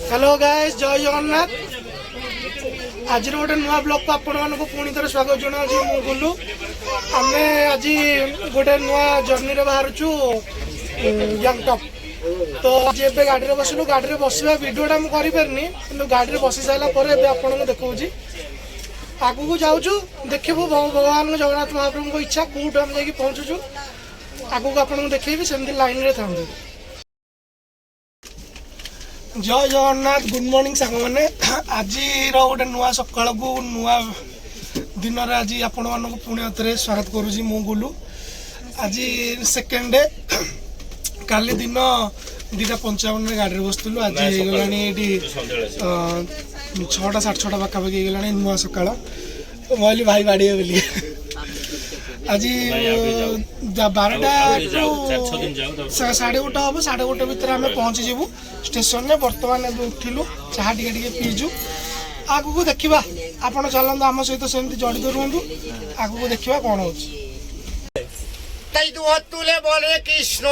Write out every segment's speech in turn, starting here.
Hello guys जय जगन्नाथ। आज गोटे नुआ ब्लॉग को आपण मानक पुणी थे स्वागत जनाऊँ। मु गोलू आम आज गोटे नुआ जर्नी रे बाहर छु गैंगटॉक। तो आज एबे गाड़ी रे बसिलु। गाड़ी रे बसिबा वीडियोटा मु करि परनी किंतु गाड़ी रे बसि साइला परे एबे आपण को देखौची। आगु को जाउछु देखिबो भगवान जगन्नाथ महाप्रभु को इच्छा कोठ हम जाई पहुंचुछु। आगु को आपण को देखैबी सेमती लाइन रे थांबे। जय जगन्नाथ गुड मॉर्निंग सांग मैंने आज गोटे नुआ सकाल को नुआ दिन आज आपण मानक पुणी थे स्वागत करुँची। मु गुलू आज सेकेंड डे काली दिन 2:55 गाड़ी बसलु। आज होगा ये 6टा 6:30 पाखापाखि होगा नुआ सकाल कहली भाई बाड़ी बोली। आज 12टा 1:30 हम 1:30 भितर आम पहुँची जीवु स्टेशन में। बर्तमान उठिलु चाहा टे पीजु। आगु को देखा आपण चलते आम सहित सेमती जड़ित रुहतु। आगु को देखा कौन हो तुले बोले कृष्ण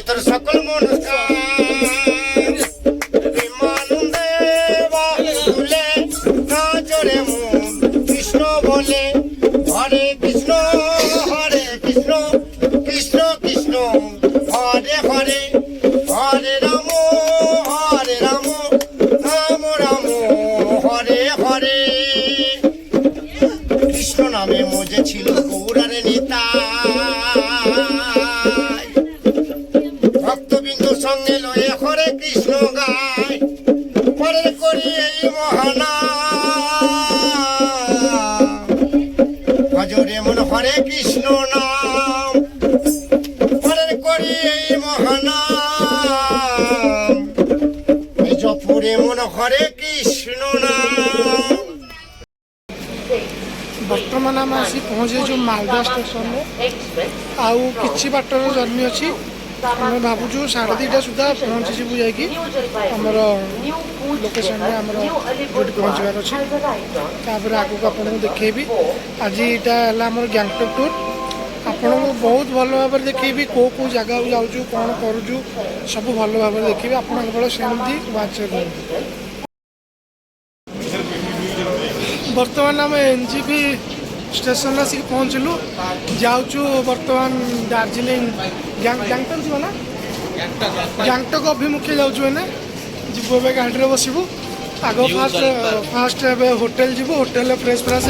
तोर सकल कृष्ण बोले हरे कृष्ण कृष्ण कृष्ण हरे हरे हरे राम राम राम हरे हरे। कृष्ण नामे मजे छिल गौरारे नेता भक्तबिंदु संगे लये हरे कृष्ण गाय परे करी এই মহানা ভজরে মন হরে কৃষ্ণ নাম পরে করি এই মহানাম এই জপুরে মন হরে কৃষ্ণ নাম। बर्तमान आम आसी पहुँचे मालदा स्टेशन में। आउ कि बाटर जर्नी अच्छी आम भावुँ 2:30 सुधा पहुँची जीवु जाकि आमर लोकेशन में आमर जो पहुँचबार अच्छी। तापर आगू को आपको देखेबी आज यहाँ आमर गैंगटॉक टूर। आपको बहुत भल भाव देखेबी कौ कौ जगह जाऊँ कौन करूँ सब भल भाव देखेबी। आप केवल सेमती वाच बर्तमान आम एनजीपी स्टेशन आसिक पहुँचलु। जाऊँ बर्तमान दार्जिलिंग गैंगटॉक जीव ना गैंगटॉक अभिमुखे जाऊँ एने जीवु ए गाड़ी बसबू। आग फास्ट होटेल जीवु होटेल फ्रेश फ्रेश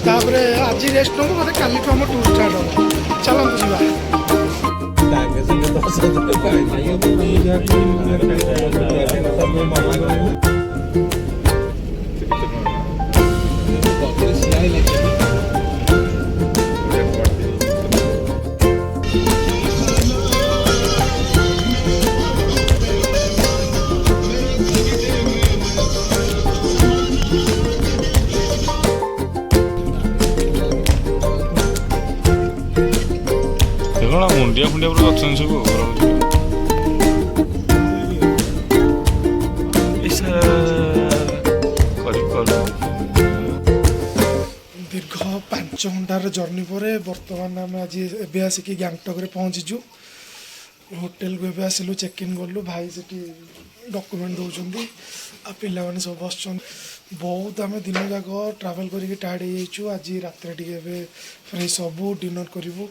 होपर आज रेस्ट नबू मतलब काली आम टूर स्टार्ट हम। चलते जीवा मुंडिया फुंडिया पूरा अच्छा सब दीर्घ 5 घंटार जर्नी पर बर्तमान आम आज एवं आसिक गैंगटॉक रे पहुँचीचु। होटेल को एवं आसिलु चेक इन कलु। भाई से डॉक्यूमेंट दौरान आ पिला माने सब बस बहुत आम दिन जाक ट्रावेल करके टायर्ड हो जाइछु। आज रात फ्रेश हबु डिनर करूँ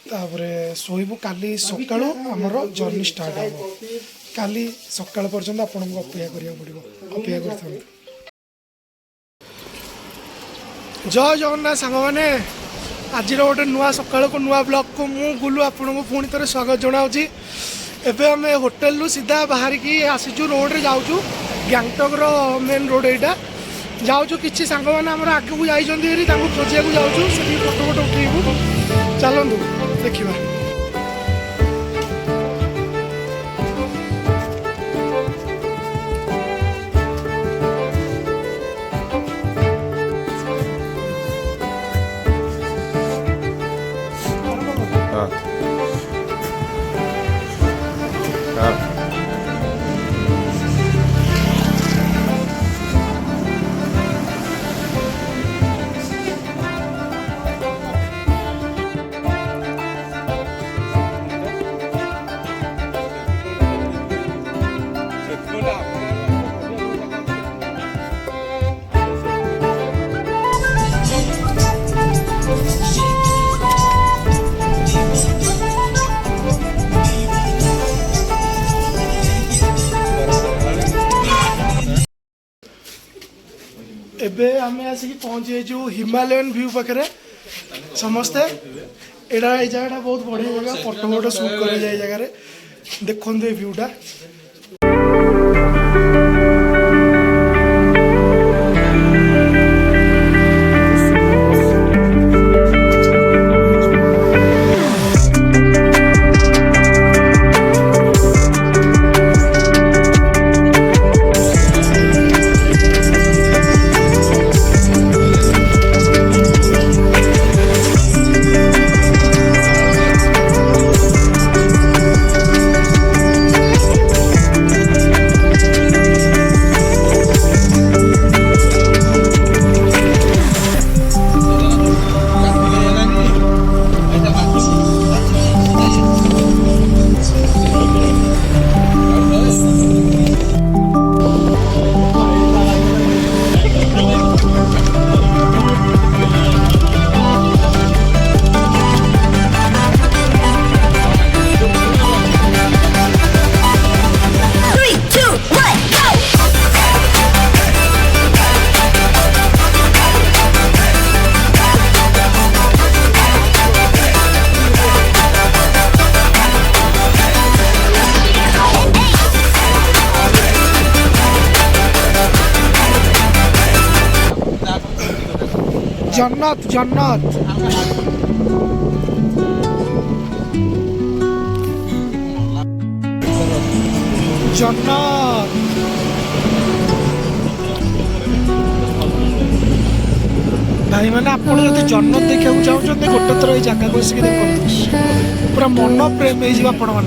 तापरे शोबू काली सकाल आमर जर्नी स्टार्ट हम। काली सकाल पर्यंत आपको अपेक्षा करा पड़ो अपेक्षा कर। जय जगन्नाथ सांग मैंने आज गोटे नुआ सकाल को नुआ ब्लॉग को मु गुलू आपको पुणी थे स्वागत जनाऊँ। एवं आम होटेल सीधा बाहर की आसीचु रोड रे जाऊँ गैंगटॉक रो मेन रोड यहाँ जाऊँ। कि सांग मैंने आम आगे को जाइए खोजा जाऊँ से फोटो फोटो उठेबू। चलतु देखा एबे आमे आसिक पहुँची जो हिमालयन व्यू पाखे समस्ते एटा ये जगह बहुत बढ़िया जगह फोटो फोटो शूट कर जगह देखते ये व्यूटा जन्नत जन्नत जन्नत भाई मैंने आप जन्नत देखा चाहते गोटे थर ये जगह को आसिक देख पूरा मन प्रेम हो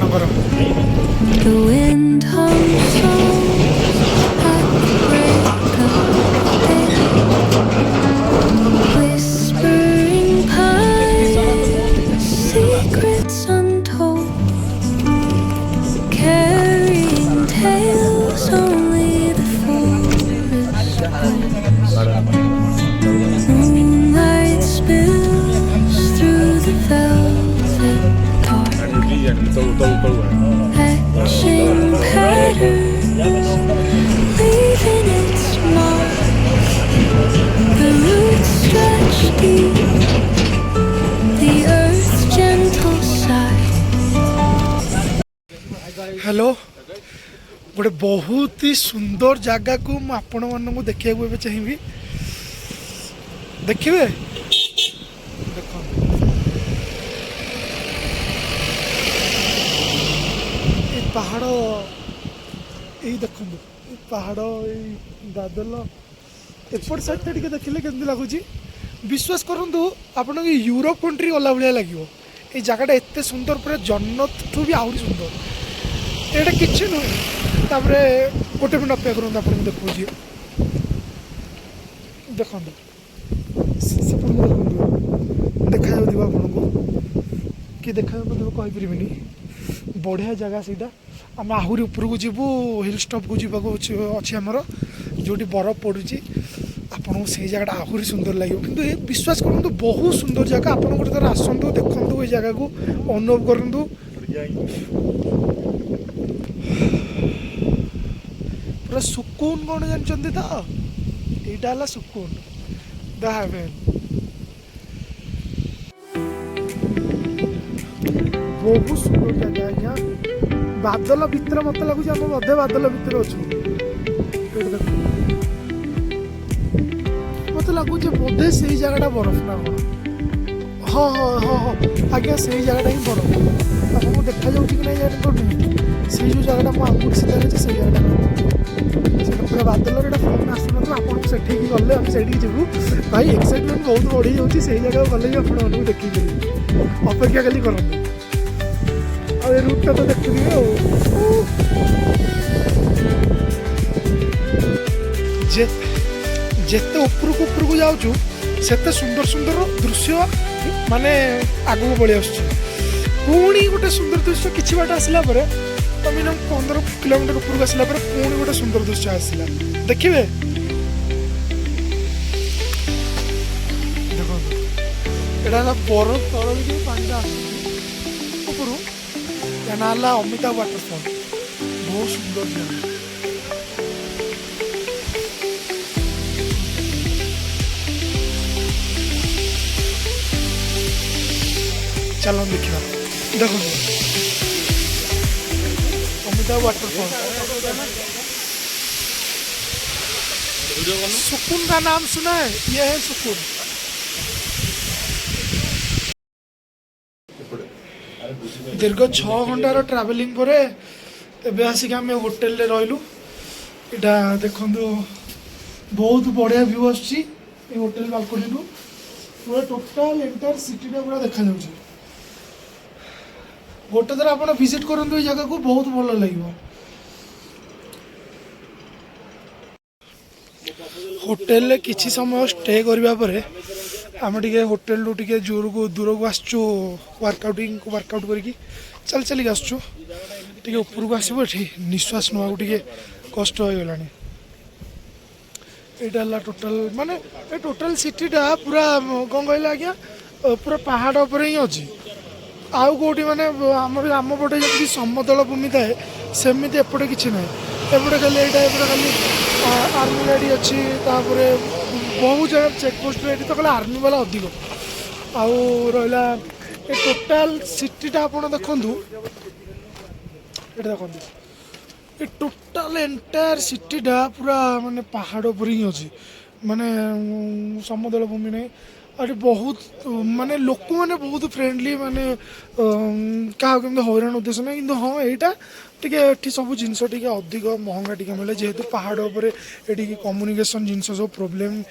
हेलो गोटे बहुत ही सुंदर जगह को आपण मानक देखा चाहिए देखिए देख पहाड़ यही देखो पहाड़ बादल एपट साइड टे देखिले केमती लगुच विश्वास करूँ आप यूरोप कंट्री गला भाया लगे ये जगह एत सुंदर पूरा जन्नत ठू भी आहरी सुंदर एटा किसी नुहे तापर गोटे मिनट अपेक्षा करूँ आप देखिए देखो देखा आपको कि देखा कहीपरि बढ़िया जगह सीटा आम आहरी उपरको जीवु हिल स्टॉप को जीवा अच्छी आमर जो बरफ पड़ू आपको से जगह आहरी सुंदर लगे किंतु ये विश्वास करूँ बहुत सुंदर जगह आप गोटे थर आसतु देखु ये जगह को अनुभव करूँ पूरा सुकून कौन जानते तो यहाँ सुकून द हेवन बहुत सुंदर जगह यहाँ बादल भितर मत लगुच आम बधे बादल भितर अच्छु मत लगुच बोधे से जगह बरफ ना कौन हाँ हाँ हाँ हाँ आज्ञा से जगह ही बरफ आपको देखा जाऊँ कि नहीं जान से जो जगह मुझे सीधा रही से जगह पूरा बादल फोन आसुना तो आपको से गले हम से जीवु भाई एक्साइटमेंट बहुत बढ़ी जाऊँगी से जगह गले भी आप देखिए अपेक्षा खाली करते रूटा तो देखिए जेते उपरको उपरको जाऊँ सेते सुंदर सुंदर दृश्य माने आगू बढ़ी आस पुणी गोटे सुंदर दृश्य किसी बाट आसला मिनिमम 15 किलोमीटर उपरको आसला पुणी गोटे सुंदर दृश्य आसला देखिए देखो एटा बरफ तल पानी आसू नाला अमिताभ वाटरफॉल बहुत सुंदर जगह ଚାଲ ଦେଖିବା। ଦେଖନ୍ତୁ ଅମିତା वाटरफॉल, सुकून का नाम सुना है? ये है सुकून। दीर्घ 6 घंटार ट्रावेलिंग पर एबे आसिक आम होटेल रे रहिलु। इटा देखंतु बहुत बढ़िया व्यू आछि ए होटेल बालकनी रु। पूरा टोटल एंटायर सिटी टा पूरा देखा जाउछि। गोटे थर आप विजिट करंतु ए जगह को, बहुत भल लगिवो। होटेल रे किछि समय स्टे करबा परे आम टे होटेल रु टे दूर को आसचु वर्कआउट करके चल चलिक आसचु। टे ऊपर को आसब ये निश्वास नवा टे कष्ट हो गलानी। यहाँ टोटाल माने ए टोटाल सिटीटा पूरा कौन कहले आज्ञा पूरा पहाड़ पर ही अच्छी। आउ कौटी माने आम पटे जमी समतल भूमि थाए सेमती एपटे किसी ना। एपटे खाली यहाँ एपटे खाली आर्मी गाड़ी अच्छी। बहुत जगह चेकपोस्ट ये तो कहले आर्मी वाला अधिक। आउ रहा ए टोटाल सिटीटा आप देखु ये देखो ये टोटाल एंटायर सिटीटा पूरा माने पहाड़ पर ही अच्छी। माने समतल भूमि नहीं। और बहुत माने लोक मैंने बहुत फ्रेंडली माने क्या हईराण उद्देश्य ना। कि हाँ यहाँ टे सब जिनस अधिक महंगा टी मिले जेहेतु पहाड़ पर ये कम्युनिकेशन जिनस सब प्रोब्लेम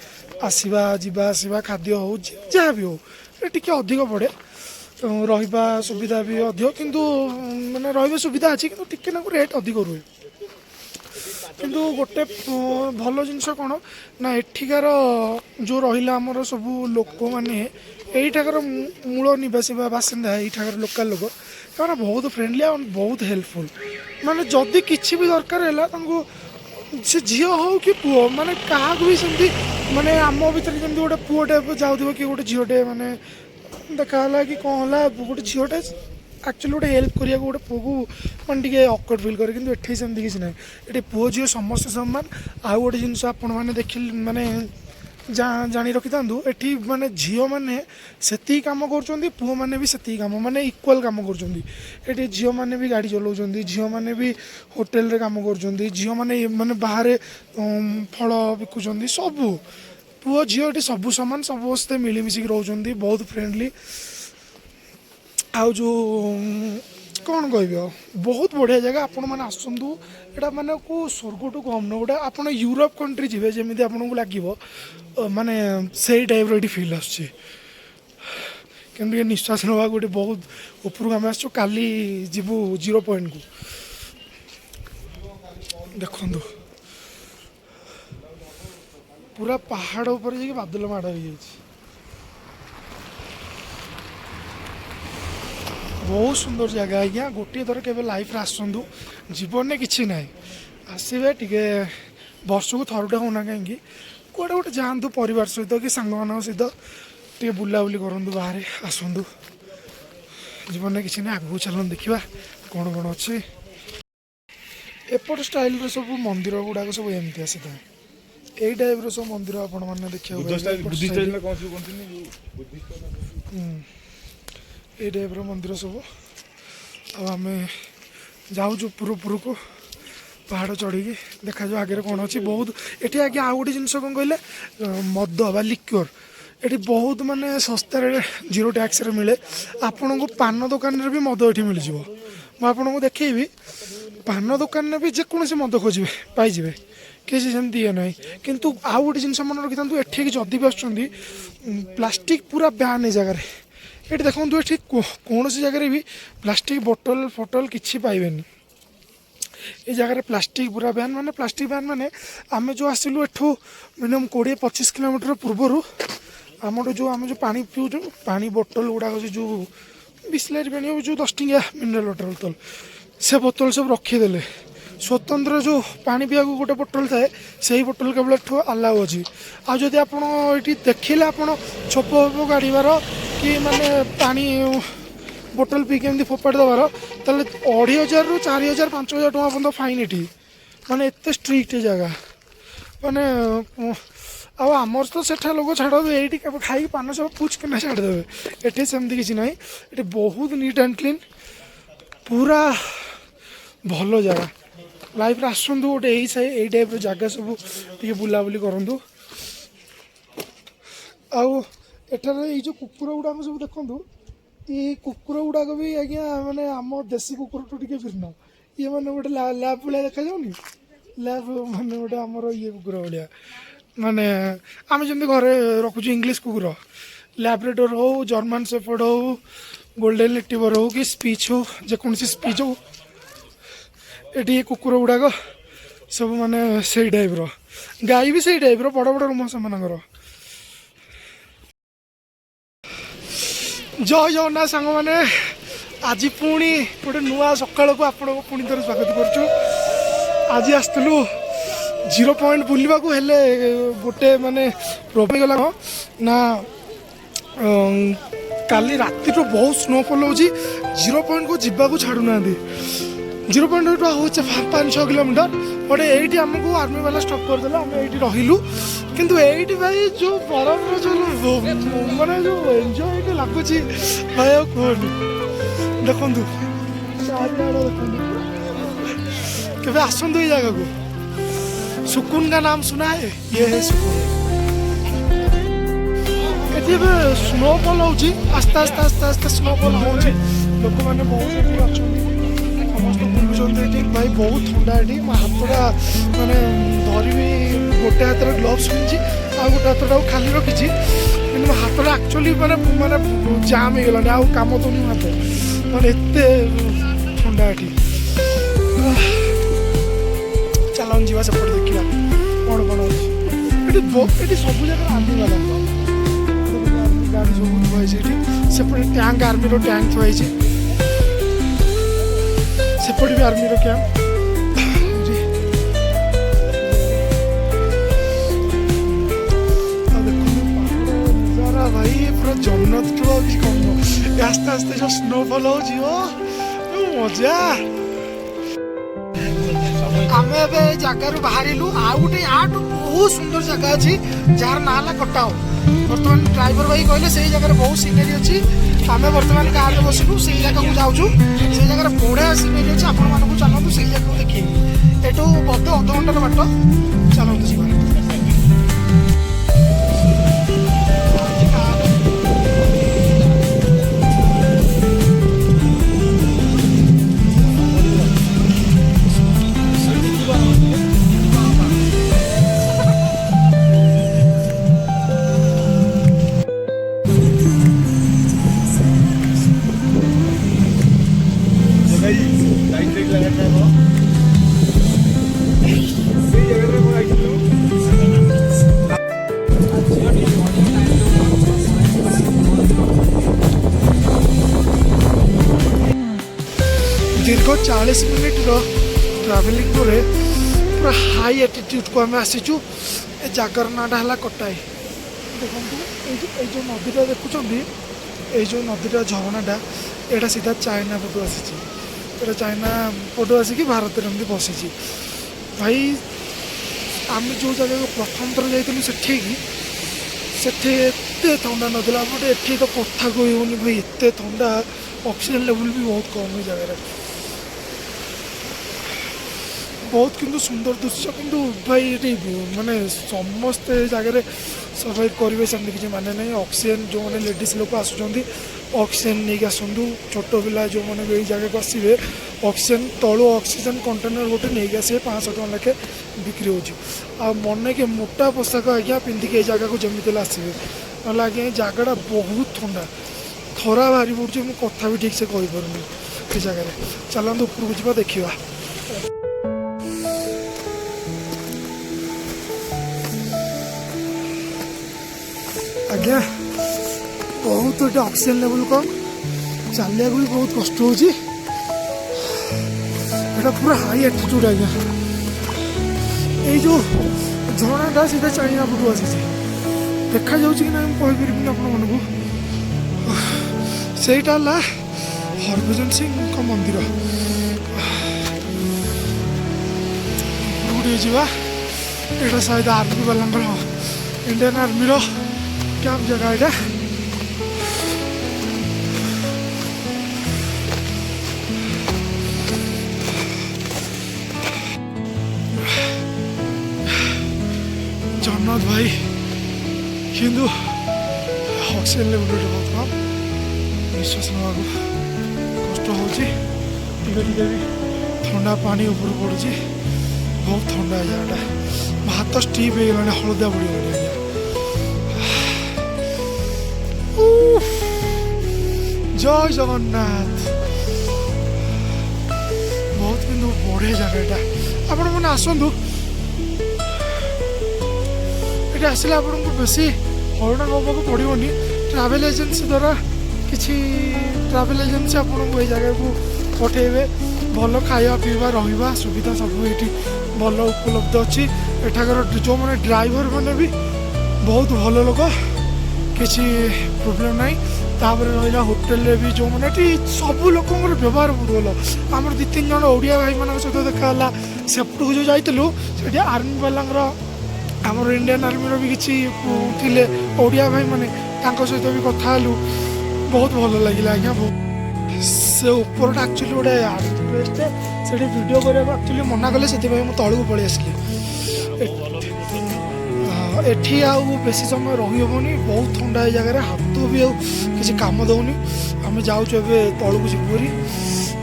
आसवा जावा खाद्य हो जहाँ भी हो टे अधिक पड़े। रहा सुविधा भी अधिक किंतु माने रहा सुविधा अच्छी कि टिके ना रेट अधिक रुहे। किंतु गोटे भल जिनस कौन ना एठिकार जो रहा आमर सब लोक मैंने यहीठाकर मूल निवासी बासिंदा यहीठाकर लोकल लोक क्या बहुत फ्रेंडली और बहुत हेल्पफुल। माने जदि किसी भी दरकार है से झील हो कि पुओ माने क्या भी सेमती माने आम भर जमी गोटे पुओटे जाऊे कि गोटे झीटे माने देखा कि कौन है गोटे झीटे एक्चुअली गोटे हेल्प करिया गोटे पुओ को मैंने टे अकवर्ड फिल करे। कि एठी सेमती किसी ना ये पुओ झील समस्त सामान। आउ गोटे जिनस आपण मैंने देखिल माने जानी रखी था एठी माने झील मैंने से कम कर पुओ मैंने भी से कम माने इक्वाल कम कर। झील मैंने भी गाड़ी चलाउछन, झील मैंने भी होटेल रे काम कर, झील मैंने माने बाहर फल बिकुछन सब। पुओ झील सब सामान समस्ते मिलमिशिक रोचंदी बहुत फ्रेंडली। आउ जो कौन कह बहुत बढ़िया जगह आपण मैंने आसतु। यहाँ माने को स्वर्ग टू कम न गोटे आप यूरोप कंट्री जी जमी आपको लगे माने से टाइप ये फिल आसुच्ची। निश्वास नवा गोटे बहुत ऊपर आम आसु काली जीवु 0 पॉइंट को देखु पूरा पहाड़ ऊपर जाके बादल माड़ हो जाए। बहुत सुंदर जगह आज्ञा। गोटे थर के लाइफ आसतु जीवन में किसी ना आसवे टे वर्ष को थरटा होना कहीं कौटे गोटे जातु परिवार सहित कि सांग मान सहित टे बुलाबुली करूँ बाहर आसतु। जीवन में किसी ना आगू चलन देखा कौन कौन अच्छे एपट स्टाइल सब मंदिर गुड़ाक सब एमती आसी था। यही टाइप सब मंदिर आपण मैंने देखा ये टाइप मंदिर सब। आम जाऊँ पुर को पहाड़ चढ़ी देखा जो आगे कौन अच्छी बहुत ये आगे आउ गोटे जिनस कौन कहले मद बा लिक्योर ये बहुत माने सस्तार 0 टैक्स मिले। आपण को पान दुकान भी मद ये मिल जाव। मुझे देखी पान दुकान भी जेकोसी मद खोजे पाइबे किसी सेमती ये ना। किंतु आउ गोटे जिनस मन रखी था एठिक जदि भी आसुँच प्लास्टिक पूरा ब्यान ए जगह ये देखो ये कौन सी जगह भी प्लास्टिक बोतल फोटल किसी पाइबे। ये जगह प्लास्टिक पूरा बैन माने प्लास्टिक बैन माने आम जो आसलु एठू मिनिमम 20-25 किलोमीटर पूर्वर आम जो आम जो पानी पीऊँ पानी बोतल गुड़ाक जो बिस्लेरी पानी जो 10 टंकिया मिनरल वाटर बोतल से बोतल सब रखीदे स्वतंत्र जो पानी पीवा गोटे बोतल थाए से बोतल केवल एठू अलाउ अच्छी। आदि आप देखिले आप छप गाड़ीबार कि माने पानी बोतल पी के फोपाड़ी देवार ताले 2500 ରୁ 4000 5000 टका पर्यटन फाइन ये माने एत स्ट्रिक्ट जगह माने ଆଉ ଆମର ତ ସେଠା ଲୋକ ଛାଡ଼ବେ ଏଇଠି କେବେ ଖାଇକି ପାନ ସବୁ ପୁଚ୍ କିନା ଛାଡ଼ିଦେବେ। ଏଠି ସେମିତି କିଛି ନାହିଁ, ଏଠି ବହୁତ ନିଟ୍ ଆଣ୍ଡ କ୍ଲିନ୍, ପୁରା ଭଲ ଜାଗା। ଲାଇଫ୍ରେ ଆସନ୍ତୁ ଗୋଟେ ଏଇ ଟାଇପ୍ର ଜାଗା ସବୁ ଟିକେ ବୁଲାବୁଲି କରନ୍ତୁ। ଆଉ ଏଠାରେ ଏଇ ଯେଉଁ କୁକୁର ଗୁଡ଼ାକ ସବୁ ଦେଖନ୍ତୁ, ଏଇ କୁକୁର ଗୁଡ଼ାକ ବି ଆଜ୍ଞା ମାନେ ଆମ ଦେଶୀ କୁକୁରଠୁ ଟିକେ ଭିନ୍ନ। ଇଏ ମାନେ ଗୋଟେ ଲ୍ୟାବ୍ ଭଳିଆ ଦେଖାଯାଉନି, ଲ୍ୟାବ୍ ମାନେ ଗୋଟେ ଆମର ଇଏ କୁକୁର ଭଳିଆ। ମାନେ ଆମେ ଯେମିତି ଘରେ ରଖୁଛୁ ଇଂଲିଶ କୁକୁର, ଲ୍ୟାବ୍ରେଡୋର ହଉ, ଜର୍ମାନ ସେଫର୍ଡ ହଉ, ଗୋଲ୍ଡେନ୍ ରିଟ୍ରିଭର ହଉ କି ସ୍ପିଚ୍ ହଉ, ଯେକୌଣସି ସ୍ପିଚ୍ ହଉ, ଏଠି କୁକୁର ଗୁଡ଼ାକ ସବୁ ମାନେ ସେଇ ଟାଇପ୍ର। ଗାଈ ବି ସେଇ ଟାଇପ୍ର, ବଡ଼ ବଡ଼ ରୁମ ସେମାନଙ୍କର। ଜୟ ଜଗନ୍ନାଥ ସାଙ୍ଗମାନେ, ଆଜି ପୁଣି ଗୋଟେ ନୂଆ ସକାଳକୁ ଆପଣଙ୍କୁ ପୁଣି ଥରେ ସ୍ୱାଗତ କରୁଛୁ। ଆଜି ଆସିଥିଲୁ 0 ପଏଣ୍ଟ ବୁଲିବାକୁ, ହେଲେ ଗୋଟେ ମାନେ ପ୍ରୋବ୍ଲେମ୍ ହେଇଗଲା ନା, କାଲି ରାତିଠୁ ବହୁତ ସ୍ନୋଫଲ୍ ହେଉଛି। 0 ପଏଣ୍ଟକୁ ଯିବାକୁ ଛାଡ଼ୁନାହାନ୍ତି। 0 ପଏଣ୍ଟ ଏଇଠୁ ହେଉଛି 5-6 କିଲୋମିଟର। ବଟ୍ ଏଇଠି ଆମକୁ ଆର୍ମି ବାଲା ଷ୍ଟପ୍ କରିଦେଲେ, ଆମେ ଏଇଠି ରହିଲୁ। କିନ୍ତୁ ଏଇଠି ଭାଇ ଯେଉଁ ବରଫର ଯେଉଁ ମାନେ ଯେଉଁ ଏନ୍ଜୟ ଏଇଠି ଲାଗୁଛି ଭାଇ ଆଉ କୁହନି। ଦେଖନ୍ତୁ ଚାରିଆଡ଼େ ଦେଖନ୍ତୁ, କେବେ ଆସନ୍ତୁ ଏଇ ଜାଗାକୁ। सुकून का नाम सुना है, ये है सुकून। एठी ଏବେ ସ୍ନୋଫଲ୍ ହେଉଛି, ଆସ୍ତେ ଆସ୍ତେ ଆସ୍ତେ ଆସ୍ତେ ସ୍ନୋଫଲ୍ ହେଉଛି। ଲୋକମାନେ ବହୁତ ଏଠି ଅଛନ୍ତି, ସମସ୍ତେ ବୁଲୁଛନ୍ତି ଏଠି। ଭାଇ ବହୁତ ଥଣ୍ଡା ଏଠି। ମୋ ହାତଟା ମାନେ ଧରିବି, ଗୋଟେ ହାତରେ ଗ୍ଲୋଭ୍ସ ପିନ୍ଧିଛି, ଆଉ ଗୋଟେ ହାତଟାକୁ ଖାଲି ରଖିଛି। କିନ୍ତୁ ମୋ ହାତଟା ଆକ୍ଚୁଆଲି ମାନେ ମାନେ ଜାମ୍ ହେଇଗଲାଣି, ଆଉ କାମ ଦେଉନି ମୋ ହାତ, ମାନେ ଏତେ ଥଣ୍ଡା ଏଠି। ଚାଲନ୍ତୁ ଯିବା ସେପଟେ ଦେଖିବା କ'ଣ କ'ଣ ଅଛି ଏଠି। ଏଠି ସବୁ ଜାଗାରେ ଆର୍ମି ବାଲା ଗାଡ଼ି ସବୁ ଥୁଆ ହେଇଛି ଏଠି। ସେପଟେ ଟ୍ୟାଙ୍କ, ଆର୍ମିର ଟ୍ୟାଙ୍କ ଥୁଆ ହେଇଛି। ସେପଟେ ବି ଆର୍ମିର କ୍ୟାମ୍ପ। ଆଉ ଦେଖନ୍ତୁ ପାହାଡ଼ ନଜାରା ଭାଇ, ପୁରା ଜନ୍ନତଠୁ ଆଉ କିଛି କମ। ଆସ୍ତେ ଆସ୍ତେ ଯେଉଁ ସ୍ନୋଫଲ୍ ହେଉଛି, ଓ ମଜା। ଆମେ ଏବେ ଏ ଜାଗାରୁ ବାହାରିଲୁ। ଆଉ ଗୋଟେ ୟାଠୁ ବହୁତ ସୁନ୍ଦର ଜାଗା ଅଛି, ଯାହାର ନାଁ ହେଲା କଟାଉ। ବର୍ତ୍ତମାନ ଡ୍ରାଇଭର ଭାଇ କହିଲେ ସେଇ ଜାଗାରେ ବହୁତ ସିନେରୀ ଅଛି। ଆମେ ବର୍ତ୍ତମାନ କାରରେ ବସିଲୁ, ସେଇ ଜାଗାକୁ ଯାଉଛୁ। ସେଇ ଜାଗାରେ ବଢ଼ିଆ ସିନେରୀ ଅଛି, ଆପଣମାନଙ୍କୁ ଚାଲନ୍ତୁ ସେଇ ଜାଗାକୁ ଦେଖେଇବି। ଏଠୁ ବୋଧେ ଅଧଘଣ୍ଟାର ବାଟ, ଚାଲନ୍ତୁ ଯିବା। दीर्घ 40 मिनिट्र ट्राभेलिंग पर पूरा हाई एटीट्यूड को आम आसीचु। ए जगार नाटा है कटाई। देखो ये जो नदीटा देखुं, ये जो नदीटा झरनाटा, यहाँ सीधा चाइना पटू आसी, चाइना पटू आसिक भारत में बसी। भाई आम जो जगह प्रथम थर जाइलु सेठी एते ठंडा नदीला, बट एठी तो कथा कही होनी भाई, एते ठंडा। ऑक्सीजन लेवल भी बहुत कम है जगह, बहुत किंतु सुंदर दृश्य। किंतु भाई ये माने समस्ते जगह सर्वाइव करेंगे सेमती किसी माने नहीं। ऑक्सीजन जो मैंने लेडीज लोग आसुँच ऑक्सीजन नहीं आसतु, छोट पिला जो मैंने ये जगह को आसवे, ऑक्सीजन तलु ऑक्सीजन कंटेनर गोटे नहीं आसे 500 टका लेखे बिक्री हो। मन के मोटा पोशाक आज्ञा पिंधिक ये जगह को जमी आसवे, ना आज्ञा ये जगहटा बहुत ठंडा, खरा बाहरी पड़े। मुझे कथा भी ठीक से कही पारूनी ये जगह। चलते उपरको जा देखा। आज्ञा बहुत ये ऑक्सीजन लेवल कम, चलिया भी बहुत कष्ट हो। पूरा हाई एटीट्यूड आज्ञा। ये जो झरनाटा सीधा चाइना पटू आसी देखा जाऊँ कि ना कहीपर आपको। ସେଇଟା ହେଲା ହରଭଜନ ସିଂଙ୍କ ମନ୍ଦିର। ଗୋଟେ ଯିବା, ଏଇଟା ସାୟଦ ଆର୍ମି ବାଲାଙ୍କର इंडियन आर्मी रो कैंप जगह एटा जगन्नाथ भाई किंतु ऑक्सीजन लेवल बहुत कम निश्वास ना कष्ट हो ठंडा पानी ऊपर पड़ुची बहुत ठंडा जगह हाथ स्टीप हो गला हलदिया पड़ जय जगन्नाथ बहुत कि बढ़िया जगह आपण मैंने आसतु ये आसले आपको बेसी हरण होगा पड़ोनी ट्रावेल एजेंसी द्वारा किसी ट्रावेल एजेंसी आपको ये जगह को पठेबे भल खाया पीवा रहा सुविधा सब ये भल उपलब्ध अच्छी एठाकर जो मैंने ड्राइवर मैंने भी बहुत भल लोक किसी प्रोब्लेम ना तापर रहा होटेल भी जो मैंने सब लोक व्यवहार बहुत भल आम दु तीन जन ओडिया भाई मान सहित देखा सेपट को जो जाइलु से आर्मी वाला आमर इंडियन आर्मी भी किसी थे ओडिया भाई मैंने सहित भी कथा बहुत भल लगे आज्ञा से ऊपर एक्चुअली गोटे आर्मी प्लेस से वीडियो करने एक्चुअली मना कले से तलू पलि आसली एठी आउ बेसी समय रही हेनी बहुत ठंडा ये जगह हाथ भी आउ किसी काम दौनी आम जाऊँ तलू जीवरी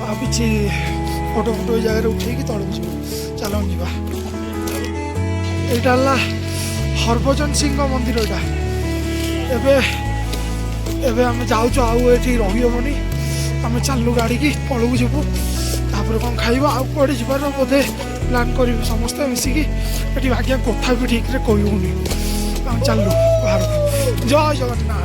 आ कि फोटो फोटो ये जगह उठे तलू जीव चलो जा यहाँ हरभजन सिंह मंदिर यहाँ एबे आम जाऊँ आउ ये रही हेनी आम चलू गाड़ी की तलू जीवु तापर कौन खाइबा आउ कड़े जीवार बोधे प्लान कर समस्ते मिसिकी ये आज्ञा कथा भी ठीक से कहूनी आम चलू बाहर जय जगन्नाथ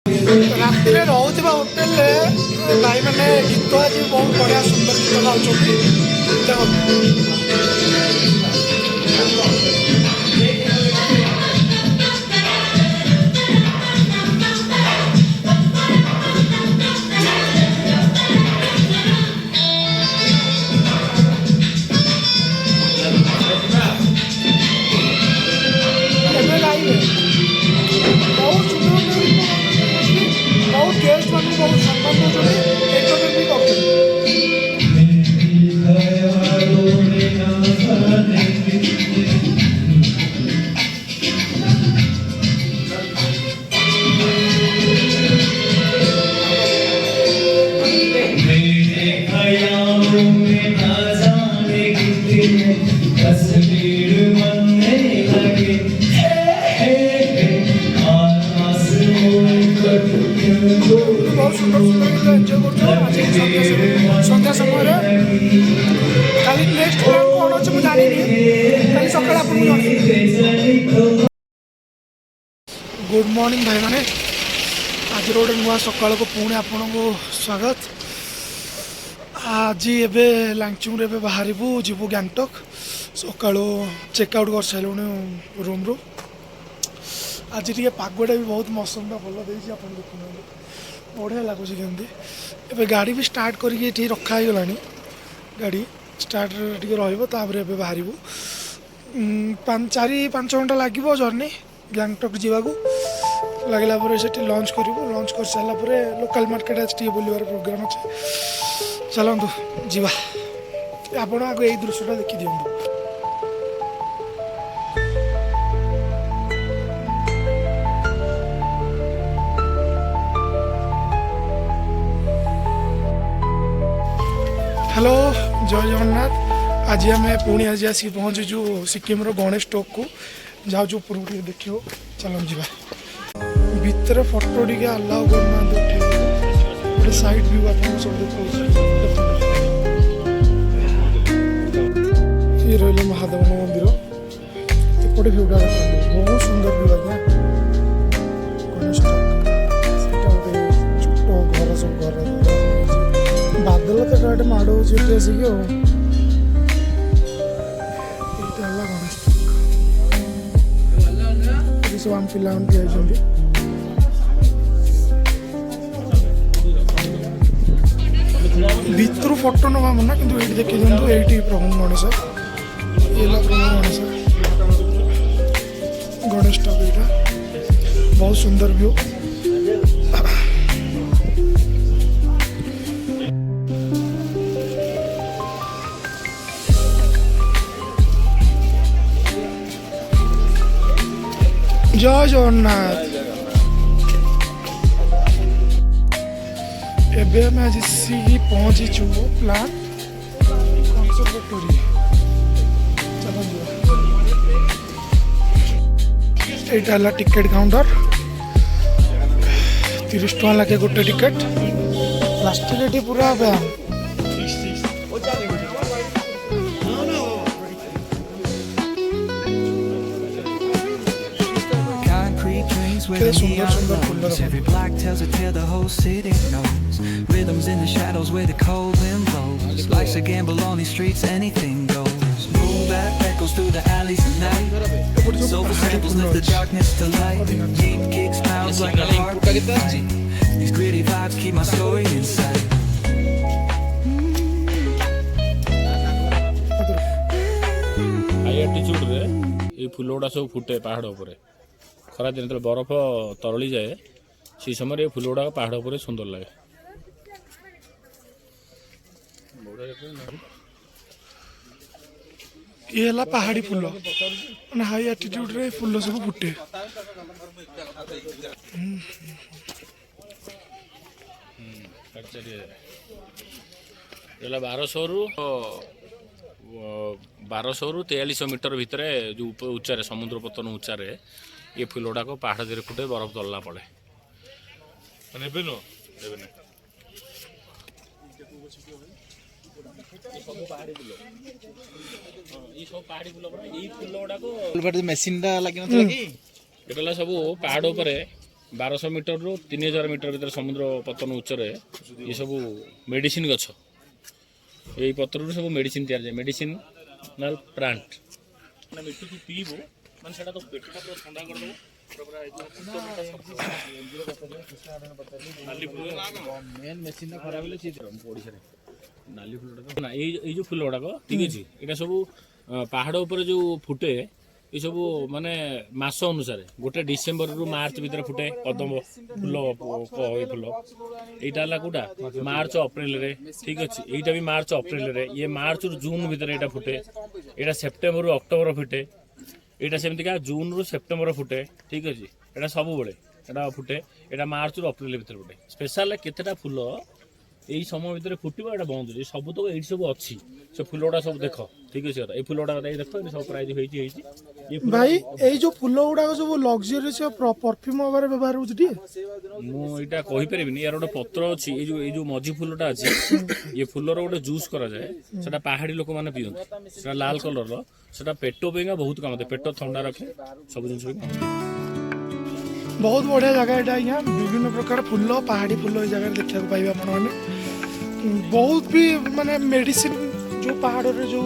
राति रोवा होटेल भाई मैंने गीत आज बहुत बढ़िया सुंदर गीत गाँव बहुत गेस्ट मान बहुत सम्मान बहुत सुंदर सुंदर गीत एंजॉय कर सन्ध्या समय खाली नेक्स्ट प्लान कौन अच्छे मुझे जानी सकाल आपको गुड मॉर्निंग भाई मैंने आज गोटे नुआ सकाल को पुणी आपण को स्वागत आज एबे लांगचुंग रे बाहरबू जीवु गैंगटक सका चेकआउट कर सारे रूम रू आज टे पागटा भी बहुत मौसम भल देती आप देखुना बढ़िया लगुच केमती एबे गाड़ी भी स्टार्ट करके रखाई गलानी गाड़ी स्टार्ट टे रही बाहरबू 4-5 घंटा लगे जर्नी गैंगटक जावाक लगला लंच करूँ लंच कर सारापर लोकल मार्केट आज टे बुलवार प्रोग्राम अच्छे चलतु जीवा आपण आगे यही दृश्यटा देखी दिंतु हेलो जय जगन्नाथ आज आम पुणी आज आसिक पहुँचीचु सिक्किम गणेश टॉक को जाऊँ ऊपर देखो चलो जा भितर फोटो टे अलाउ करना उठे साइड व्यू आप सब देखो ये रहा महादेव मंदिर एपटे भ्यूटा बहुत सुंदर भ्यू आज्ञा गणेश छोट घर सब घर बादल तो गाड़ी माड़ हो आसिक गणेश सब आम पिला जाइए भितर फोटो नवा मना कि देखिए दिखाँ ये प्रभु गणेश ये प्रभु गणेश गणेश टाइप यहाँ बहुत सुंदर व्यू जय जगन्नाथ एबे आम आज पहुँचीचु प्लांट कनसर्वेटोरी चल यहाँ टिकेट काउंटर 30 टका लगे गोटे टिकेट प्लास्टिक ये पूरा ब्याम सुंदर सुंदर फूल Every block tells a tale the whole city knows. Rhythms in the shadows where the cold wind blows. Life's a gamble on these streets, anything goes. Boom bap echoes through the alleys at night. Soulful samples lift the darkness to light. Deep kicks pounds like a heartbeat. These gritty vibes keep my story inside. High ଆଲ୍ଟିଚ୍ୟୁଡ଼ରେ ଏଇ ଫୁଲ ଗୁଡ଼ା ସବୁ ଫୁଟେ ପାହାଡ଼ ଉପରେ ଖରା ଦିନ ଯେତେବେଳେ ବରଫ ତରଳି ଯାଏ ସେହି ସମୟରେ ଏ ଫୁଲ ଗୁଡ଼ାକ ପାହାଡ଼ ଉପରେ ସୁନ୍ଦର ଲାଗେ। ये है पहाड़ी फूल मैंने हाई आल्टीट्यूड रे फूल सब फुटे ହେଲା 1200 ରୁ 4300 ମିଟର ଭିତରେ ଯେଉଁ ଉଚ୍ଚାରେ ସମୁଦ୍ର ପତନ ଉଚ୍ଚାରେ ये फुल गुड़ाक पहाड़ धीरे फुटे बरफ तलना पड़े मेसीन सब पहाड़ उपर 1200 मीटर रू 3000 मीटर भीतर समुद्र पतन उच्चरे ये सब मेडिसिन गछ ये पत्र सब मेडिसिन तैयार मेडिसिन प्लांट मिट्टू तू पीबू माने सेटा तो पेटटा पूरा ठंडा कर दो नाली फुल मेन मशीन खराब होले चीज ओडिसा रे नाली फुलटा ना ए जो फुल गुड़ाक ठीक अछि एटा सब पहाड़ ऊपर जो फुटे ये सब माने मास अनुसार गोटे डिसेम्बर रु मार्च भीतर फुटे पद्म फुल फुल यहाँ कोटा मार्च अप्रैल रे ठीक अच्छे यहाँ भी मार्च अप्रैल रे ये मार्च रु जून भीतर यहाँ फुटे यहाँ सेप्टेम्बर रु अक्टोबर फुटे यहाँ सेमती जून रु सेप्टेम्बर फुटे ठीक अच्छे यहाँ सब बड़े यहाँ फुटे यहाँ मार्च रु अप्रैल भीतर फुटे स्पेशल केतेटा फुल यही समय भितर फुटो यहाँ बंद हो सब तो ये सब अच्छी से फुल गुड़ा सब देख ठीक अच्छे ये फुल गुड़ा देख सब प्राइज भाई ये जो फुल गुड़ा सब लग्जरियस परफ्यूम वगैरह व्यवहार होती मुझे कहीपर यार गोटे पत्र अच्छी ये जो मझी फुलटा अच्छी ये फुलर गोटे जूस करा जाए सेटा पहाड़ी लोक मैंने पीते से लाल कलर सेटा पेट पेगा बहुत काम पेट ठंडा रखे सब जिन बहुत बढ़िया जगह यहाँ यहाँ विभिन्न प्रकार फुल पहाड़ी फुल जगह देखा पाइबे आप बहुत भी माने मेडिसिन जो पहाड़ रे जो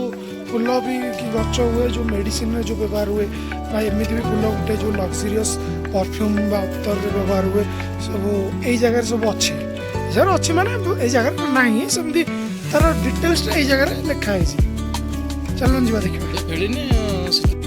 फुल भी कि गच हुए जो मेडिसिन रे जो व्यवहार हुए एमती भी फुल गोटे जो लग्जरियस परफ्यूम उत्तर व्यवहार हुए सब यही जगह सब अच्छी जगह अच्छी माने ये जगह ना सेमती तार डिटेल्स ये जगह लिखाई चलन जी देखिए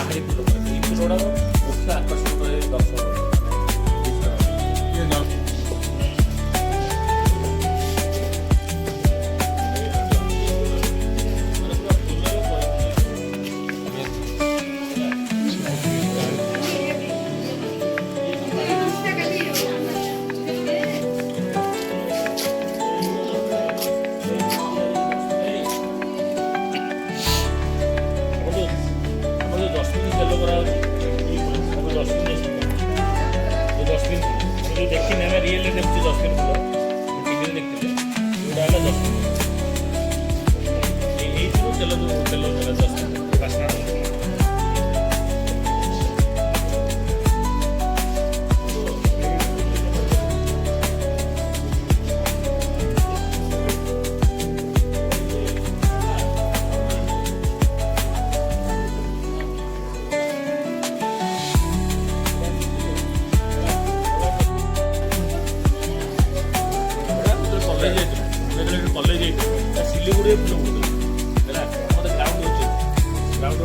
ପାହାଡ଼ି ଫୁଲ ଏଇ ଫୁଲ ଗୁଡ଼ାକ ମୁଖ୍ୟ ଆକର୍ଷଣ କରେ ଦର୍ଶକ। देखिए हमें रियल देखते जस्मिन फुल टीवी देखते जोड़ा है जस्मिन यही तेल तेल जस्मिन बास्ना कॉलेज सिलीगुड़ी फुल है मत ग्राउंड अच्छे ग्राउंड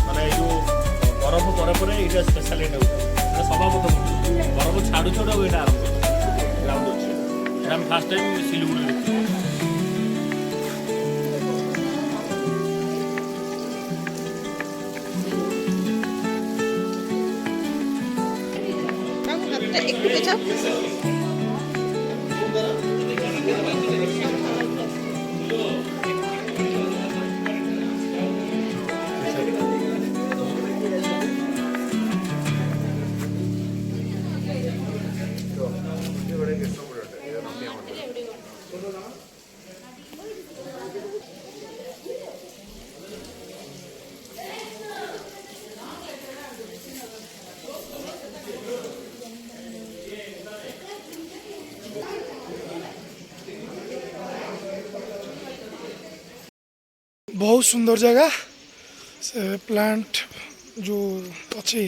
माने जो बरफ पर यहाँ स्पेशलिटी सभा प्रथम बरफ छाड़ू छाड़ू ये आरंभ ग्राउंड अच्छे हम फास्ट टाइम सिलीगुड़ी बहुत सुंदर जगह से प्लांट जो अच्छी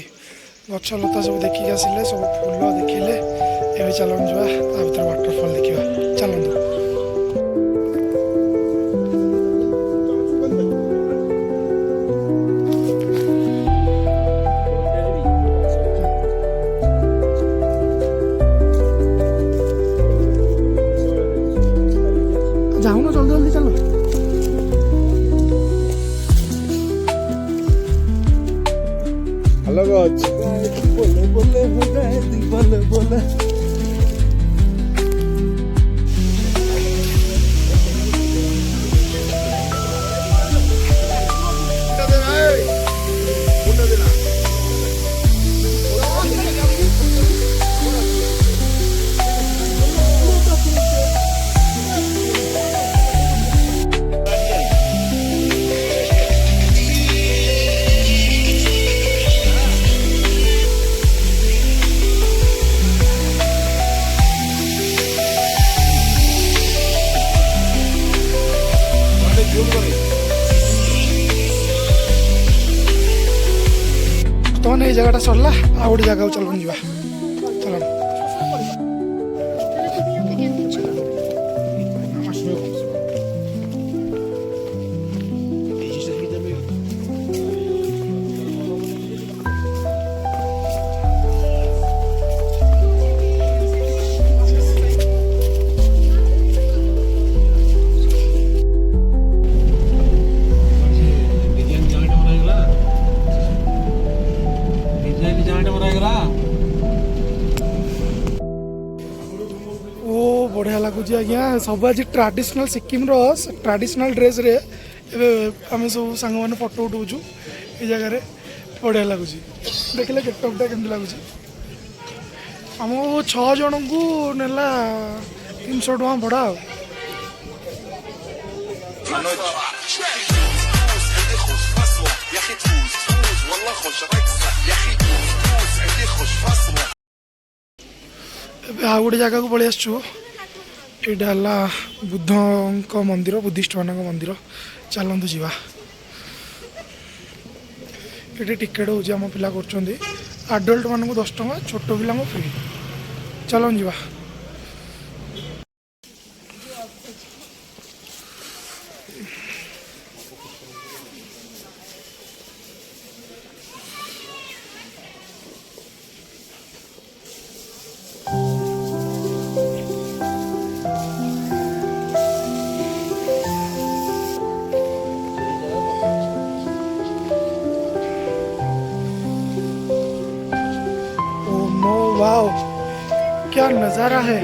गछ लता सब देखिक आसिले सब फूल देखिले एवं चलन जा भर वाटरफॉल देखा चलतु जाऊन जल्दी जल्दी चलो अलग ଅଛି बोले बोले बोले बोले बर्तमान ये जगह सरला आ गोटे जगह चलन जा चल बढ़िया लगुच आज्ञा सब आज ट्राडिशनल सिक्किम ट्राडिशनल ड्रेस रे आम सब सांग मैंने फोटो उठाऊँ ये जगह बढ़िया लगुच देखिले गेटअपटा केमती लगुच आम 6 जन को नेला 300 टका भड़ा आ गोटे जगह को पलि आसु यहाँ बुद्ध मंदिर बुद्धिस्ट मान मंदिर चलतु जा ये टिकेट हूँ आम पिला कर आडल्ट मान 10 टका छोट पिला फ्री चलन जा वाओ क्या नजारा है।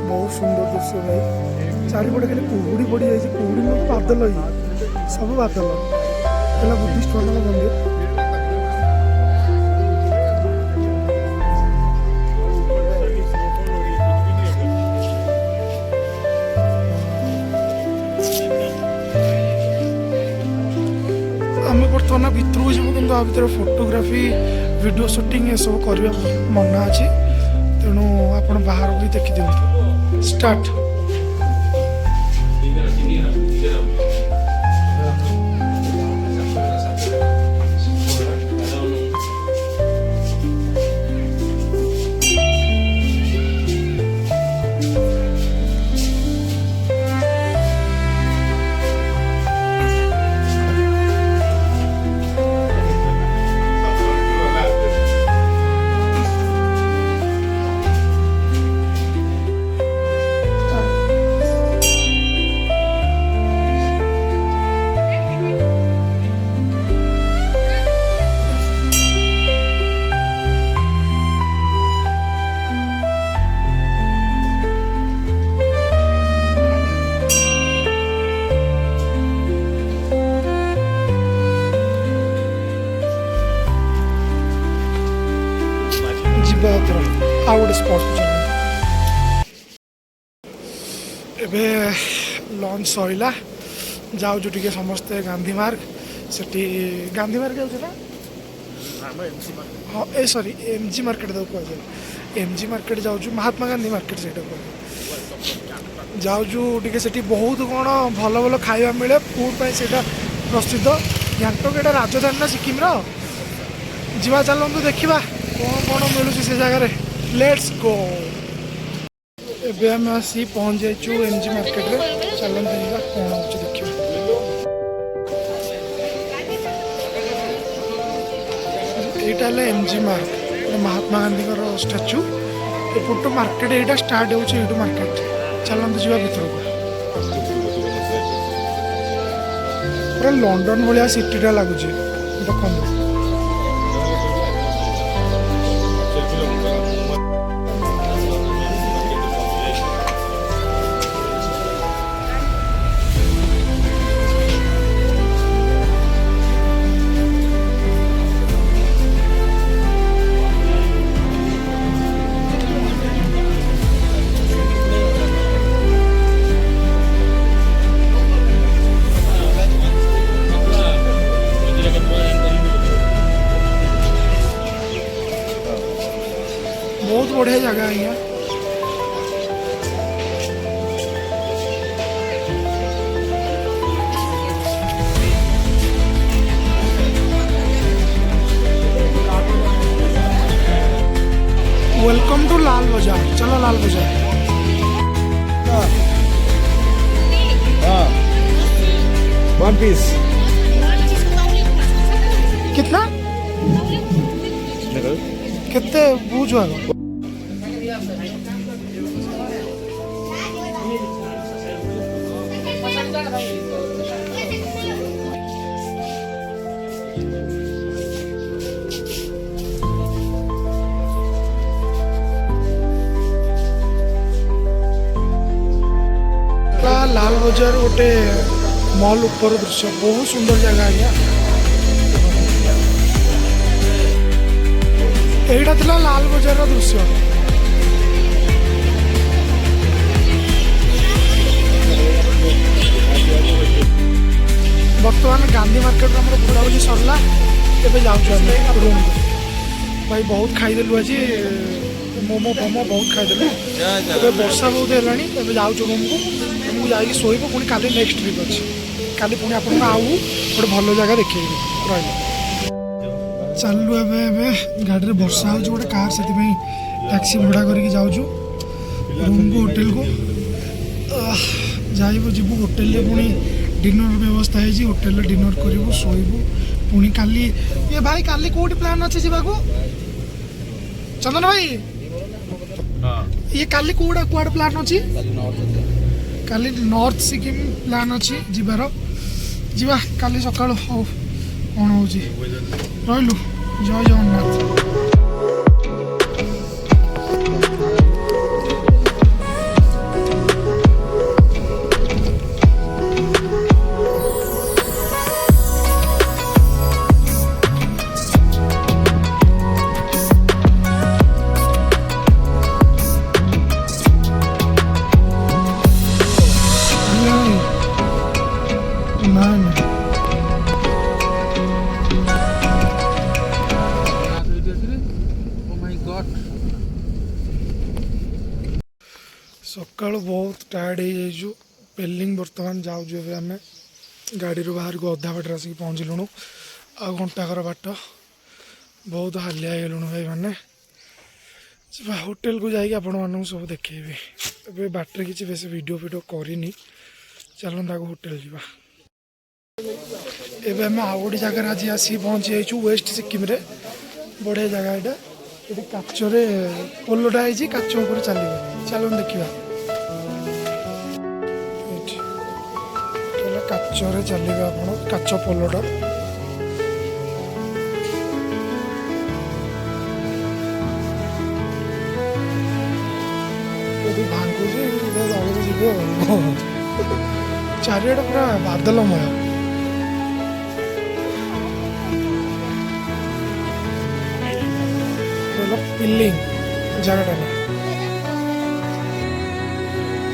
बहुत सुंदर दृश्य भाई चारिपटे खाली कुहुड़ी पड़ी जाए कुहुड़ी में बादल ही सब बादल है बुद्धिस्ट ମାନଙ୍କ मंदिर। आम बर्तमान भितर जीव कि भितर फोटोग्राफी वीडियो शूटिंग ये सब करने मना अच्छी तेणु आप बाहर भी देखी दिखाँ स्टार्ट। ଆଉ ଗୋଟେ ସ୍ପଟ୍ ଏବେ ଲଞ୍ଚ ସରିଲା ଯାଉଛୁ ଟିକେ ସମସ୍ତେ ଗାନ୍ଧୀ ମାର୍ଗ ସେଠି ଗାନ୍ଧୀ ମାର୍ଗ ଯାଉଛି ନା ହଁ ଏ ସରି ଏମ୍ଜି ମାର୍କେଟ ତାକୁ କୁହାଯାଏ ଏମ୍ଜି ମାର୍କେଟ ଯାଉଛୁ ମହାତ୍ମା ଗାନ୍ଧୀ ମାର୍କେଟ ସେଇଟା କୁହାଯାଏ ଯାଉଛୁ ଟିକେ ସେଠି ବହୁତ କ'ଣ ଭଲ ଭଲ ଖାଇବା ମିଳେ ଫୁଡ୍ ପାଇଁ ସେଇଟା ପ୍ରସିଦ୍ଧ ଗ୍ୟାଙ୍ଗଟକ୍ ଏଇଟା ରାଜଧାନୀ ନା ସିକିମର ଯିବା ଚାଲନ୍ତୁ ଦେଖିବା କ'ଣ କ'ଣ ମିଳୁଛି ସେ ଜାଗାରେ लेट्स गो। एबे हम आसी पहुंच जाइछु एमजी मार्केट रे चलन देखा कौन होची देखियो एटा ले एमजी मार्क महात्मा गांधी का स्टैच्यू एपटो मार्केट एटा स्टार्ट होची एटू मार्केट चलन जीवा भीतर पूरा लंडन भलिया सिटीटा लागुची देखो बहुत बढ़िया जगह है यहाँ वेलकम टू लाल बाजार चलो लाल बाजार वन पीस कितना कितने बूझो लाल बाजार गोटे मॉल ऊपर दृश्य बहुत सुंदर जगह है एटा थिला लाल बाजार दृश्य बर्तमान गांधी मार्केट बुलाबुली सरला एबे जाऊँ रूम को भाई बहुत खाईदेलु आज मोमो फोमो बहुत खाईदेलु वर्षा बहुत है जाऊँ रूम को तुमको जाकि शोब पुणी काली नेक्स्ट ट्रिप अच्छी काली पुणी आप गोटे भल जगह देखे रही चलू एवं गाड़ी में वर्षा हो गोटे कार से टैक्सी भड़ा करके जाऊँ रूम को होटेल को जीवु होटेल पुणी डिनर व्यवस्था है होटेल डिनर करूँ शोबू पुणी काली ये भाई काली कौटी प्लान अच्छे जावाक चंदन भाई ये काली कौड़ा कुआड़ प्लान अच्छी काली नॉर्थ सिक्किम प्लान अच्छी जीवार जीवा काली सकाल हौ कौन हो रही जय जगन्नाथ। सकाल बहुत टायर्ड हो पेलिंग बर्तमान जाऊँ आम गाड़ी बाहर को अधा बाटर आसिक पहुँचलुणु आ घंटाकर बाट बहुत हालिया होलुणु भाई मैंने होटेल को जाकि आपण मानक सब देखेबी ए बाटर किसी बेस वीडियो फीडियो करनी चलता होटेल जावा एवं आम आउ गोटे जगार आज आसिक पहुँची जाइए वेस्ट सिक्किम बढ़िया जगह यहाँ ये काचरे पोलटा है काच उपर चलो चलो देखा काचरे चलिए आप काच पोलटा भांगुची जीव चारिआडे पूरा बादलमय पिलिंग जगटा ना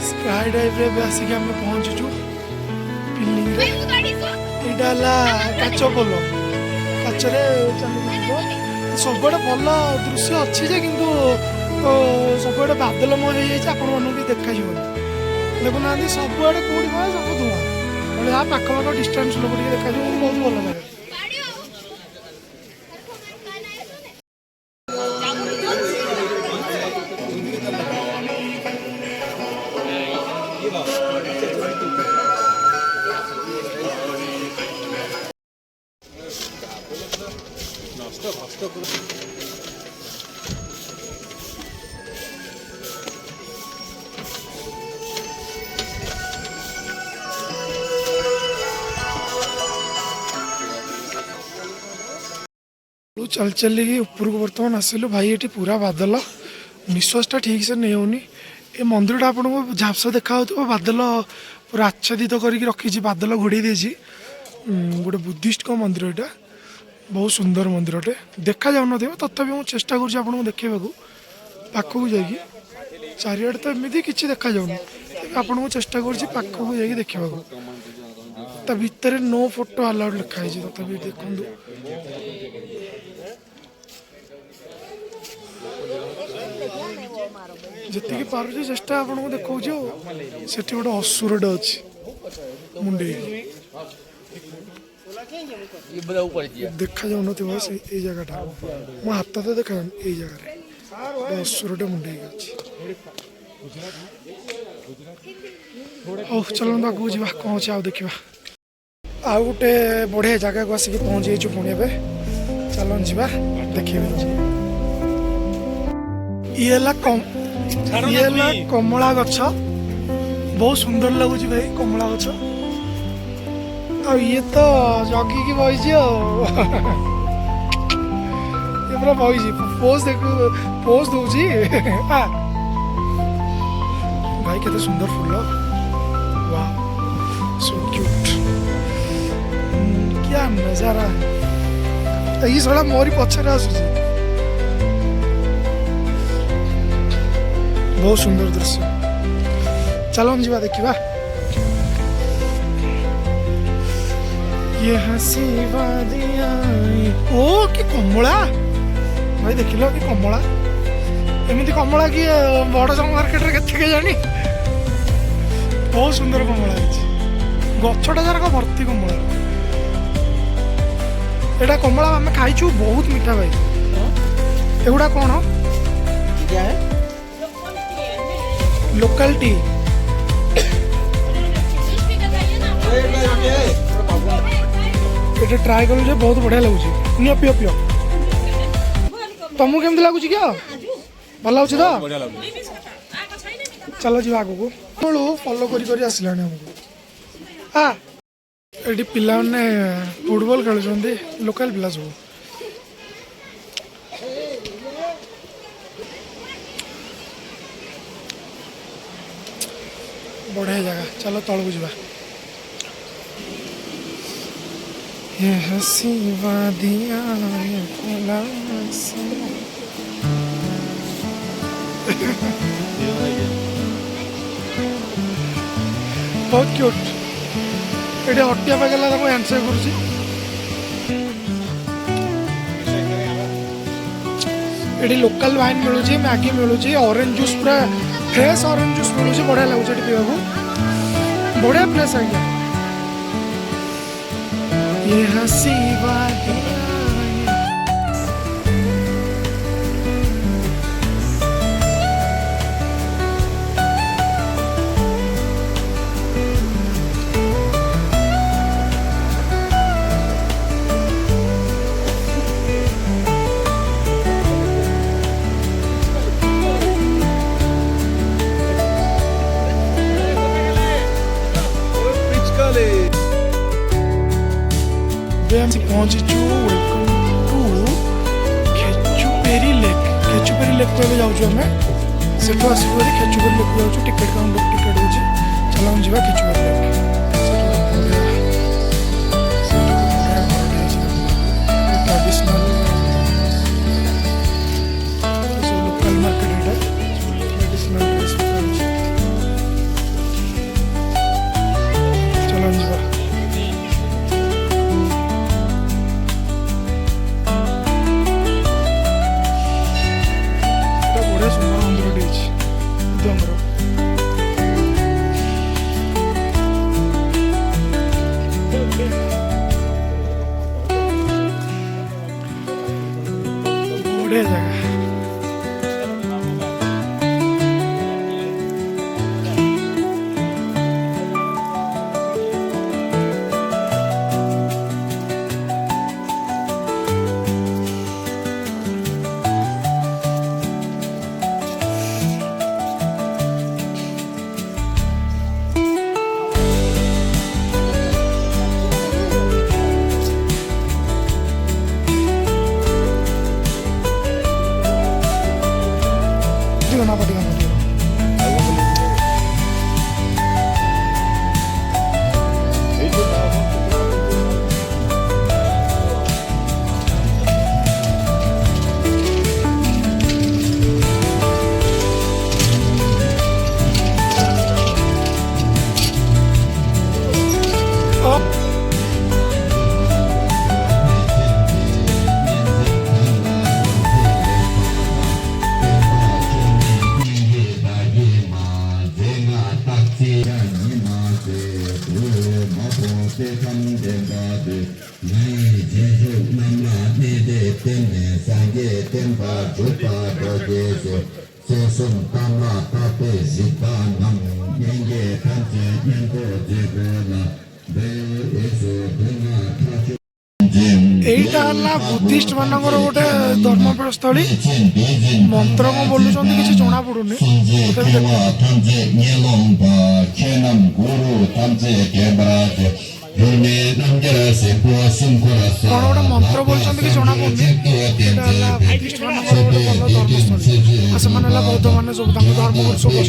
स्काई डाइव रे आसिक आम पहुँचुचु पिलिंग काच पोल काचरे चल सब भल दृश्य अच्छी किंतु सब बादलमय आप देखा देखुना सबुआड़े कौटी सब धुआं यहाँ पाख पाख डिस्टेंस लोग देखा बहुत भल जगह चल चलिए ऊपर को बर्तमान आसिलु भाई ये पूरा बादल निश्वासटा ठीक से नहीं होनी ये मंदिरटा आपको झापसा देखा हो बादल पूरा आच्छादित करके रखी बादल घोड़े दी गोटे बुद्धिस्ट का मंदिर यहाँ बहुत सुंदर मंदिरटे देखा जाऊन तथापि मुझे चेष्टा करूँ देखा पाखक जाकि चारिआडे तो एमती किसी देखा जाऊनी आपको चेष्टा करूँ देखा ता भितर नो फोटो अलाउड लिखाई तथापि देखूँ जी पार्टी चेष्टा आपको देखा से गोटे असुरटे अच्छी मुंडे देखा जाऊन जगह मो हाथ तो देखा ये जगह असुरटे मुंडे अच्छी चलो आगे जा कौन अच्छे आउ देखा आउ गोटे बढ़िया जगह को आसिक पहुँची जाइए पुणी चलो जा देखे ये कमला गछ बहुत सुंदर लगुच भाई कमला गछ आ ये तो जगिकी बही पूरा बही पोज देख पोज दौची भाई केते सुंदर फूल वाह सो क्यूट क्या नजारा ये साला मोरी पछरे आसुची बहुत सुंदर दृश्य चलो जा देखा ये हसी ओ कि कमला भाई देख लो कि कमला एमती कमला कि बड़ जंग मार्केट रे केते जानी बहुत सुंदर कमला गछटा जरा भर्ती कमला एटा कमला आम खाइचु बहुत मीठा भाई एगुड़ा कौन क्या है लोकल टी ये ट्राए करूँ जे बहुत बढ़िया लगुच नियो पियो पियो तुमको केमती लगुच क्या भल लगुच तो चलो जी आगू फॉलो करी आसला हमको हाँ ये पिला मैंने फुटबॉल खेलुंट लोकल पिला सब बढ़िया जगह चलो तलू जा ये हंसी वादियाँ ये खुला आसमां। बहुत क्यूट ये हटिया पागला हैंडसेक करुँची ये लोकल वाइन मिलूँ मैगी मिलूँ ऑरेंज जूस पूरा फ्रेश ऑरेंज जूस मिलूँ बढ़िया लगुच पीवा बढ़िया प्लेस आज्ञा ये हंसी वादियाँ हम पहुंचीचु वेलकम टू खेचुपेरी लेक तो जाऊँ आम से आसू खेचुपेरी लेक जाऊँ टिकेट काउंटर टिकेट हो चलो हम जा Khecheopalri lake traditional local market traditional dress चलो हम जा सुंदर मंदिर ଆମର ବଢ଼ିଆ ଜାଗା ना पड़ेगा এইটা হলা বুদ্ধিষ্ট মানଙ୍କର ଗୋଟେ ଧର୍ମପୀଠ ସ୍ଥଳୀ ମନ୍ତ୍ର କଣ ବୋଲୁଛନ୍ତି କିଛି ଜଣା ପଡୁନି କଣ ଗୋଟେ ମନ୍ତ୍ର ବୋଲୁଛନ୍ତି କି ଜଣା ପଡୁନି ଏଇଟା ହେଲା ବୁଦ୍ଧିଷ୍ଟ ମାନଙ୍କର ଗୋଟେ ଭଲ ଧର୍ମସ୍ଥଳୀ ଆଉ ସେମାନେ ହେଲା ବୌଦ୍ଧ ମାନେ ସବୁ ତାଙ୍କ ଧର୍ମକୁ ସବୁ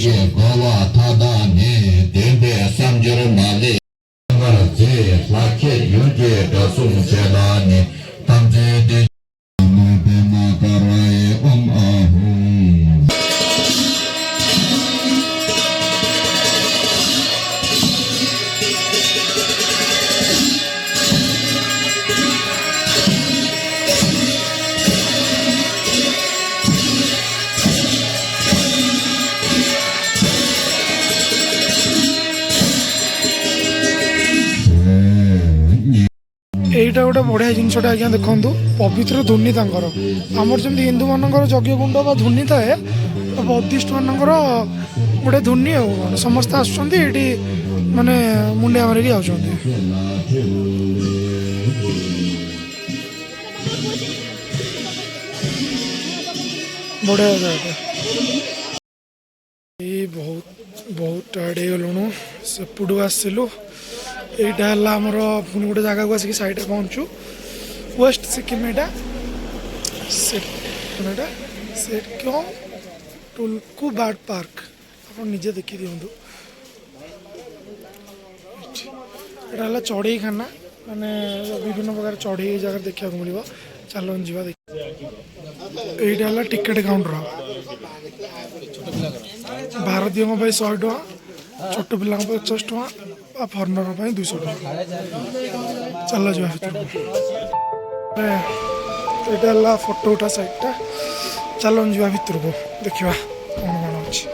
এইটা ଗୋଟେ ବଢିଆ ଜିନିଷଟା ଆଜ୍ଞା ଦେଖନ୍ତୁ ପବିତ୍ର ଧୁନି ତାଙ୍କର ଆମର ଯେମିତି ହିନ୍ଦୁ ମାନଙ୍କର ଯଜ୍ଞ କୁଣ୍ଡ ବା ଧୁନି ଥାଏ ବୌଦ୍ଧିଷ୍ଟ ମାନଙ୍କର ଗୋଟେ ଧୁନି ଆଉ ସମସ୍ତେ ଆସୁଛନ୍ତି ଏଠି ମାନେ ମୁଣ୍ଡିଆ ମାରିକି ଯାଉଛନ୍ତି। ବଢ଼ିଆ ଜାଗାଟା। ଏଇ ବହୁତ ଟାୟାର୍ଡ ହେଇଗଲୁଣୁ। ସେପଟୁ ଆସିଲୁ। ଏଇଟା ହେଲା ଆମର ପୁଣି ଗୋଟେ ଜାଗାକୁ ଆସିକି ସାଇଡ଼ରେ ପହଞ୍ଚୁ। ୱେଷ୍ଟ ସିକିମ୍ ଏଇଟା ସେଟ୍କ୍ୟୋ ଟୁଲ୍କୁ ବାର୍ଡ ପାର୍କ। ଆପଣ ନିଜେ ଦେଖିଦିଅନ୍ତୁ। ଏଇଟା ହେଲା ଚଢ଼େଇଖାନା, ମାନେ ବିଭିନ୍ନ ପ୍ରକାର ଚଢ଼େଇ ଏଇ ଜାଗାରେ ଦେଖିବାକୁ ମିଳିବ। ଚାଲନ୍ତୁ ଯିବା ଦେଖି। ଏଇଟା ହେଲା ଟିକେଟ୍ କାଉଣ୍ଟର। ଭାରତୀୟଙ୍କ ପାଇଁ 100 ଟଙ୍କା, ଛୋଟ ପିଲାଙ୍କ ପାଇଁ 50 ଟଙ୍କା, ଆଉ ଫରେନର ପାଇଁ 200 ଟଙ୍କା। ଚାଲ ଯିବା ଭିତରକୁ। ଏଇଟା ହେଲା ଫଟୋ ଉଠା ସାଇଟ୍ଟା। ଚାଲନ୍ତୁ ଯିବା ଭିତରକୁ ଦେଖିବା କ'ଣ କ'ଣ ଅଛି।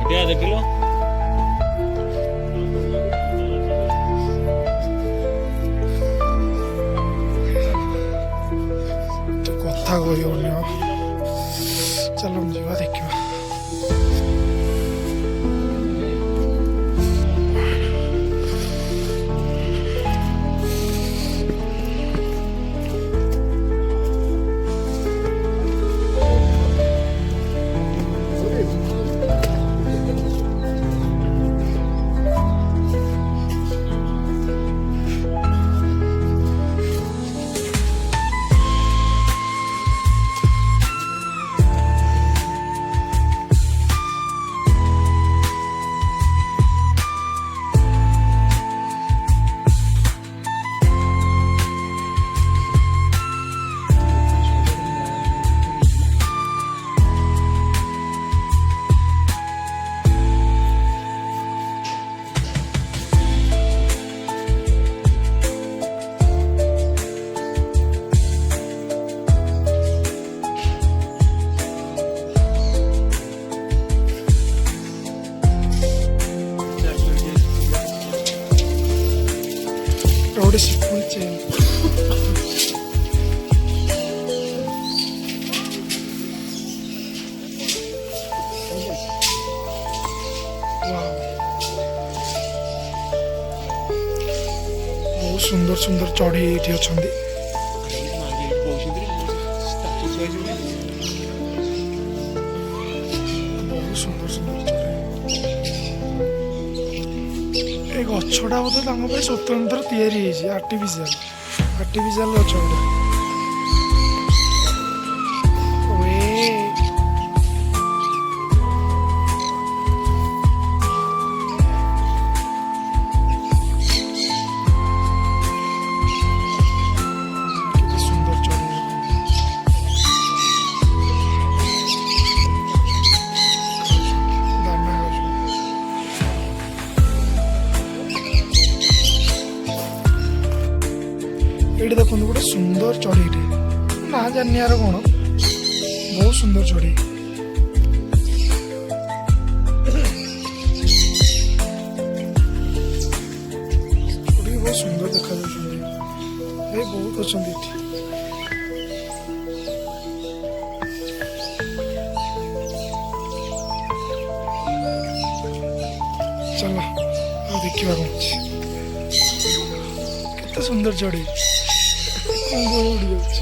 ଏଠିଆ ଦେଖିଲ କଥା କହିବନି ଆଉ। ଚାଲନ୍ତୁ ଯିବା ଦେଖିବା। ଗୋଟେ ସିମ୍ପଲ ଚେନ୍। ବହୁତ ସୁନ୍ଦର ସୁନ୍ଦର ଚଢ଼େଇ ଏଇଠି ଅଛନ୍ତି। ବହୁତ ସୁନ୍ଦର ସୁନ୍ଦର ଚଢ଼େଇ। এই ଗଛଟା ବୋଧେ ତାଙ୍କ ପାଇଁ ସ୍ୱତନ୍ତ୍ର ତିଆରି ହେଇଛି। ଆର୍ଟିଫିସିଆଲ ଗଛ ଗୋଟେ। କେତେ ସୁନ୍ଦର ଚଢ଼େଇ। ଦାନା ଖାଉଛନ୍ତି। ଏଇଠି ଦେଖନ୍ତୁ ଗୋଟେ ସୁନ୍ଦର ଚଢ଼େଇଟେ। ନା ଜାଣିନି ଆର କ'ଣ। ବହୁତ ସୁନ୍ଦର ଚଢ଼େଇ। ବହୁତ ସୁନ୍ଦର ଦେଖାଯାଉଛନ୍ତି। ଏ ବହୁତ ଅଛନ୍ତି ଏଠି। ଚାଲ ଆଉ ଦେଖିବା କ'ଣ ଅଛି। କେତେ ସୁନ୍ଦର ଚଢ଼େଇ। ଉଡ଼ି ଯାଉଛି।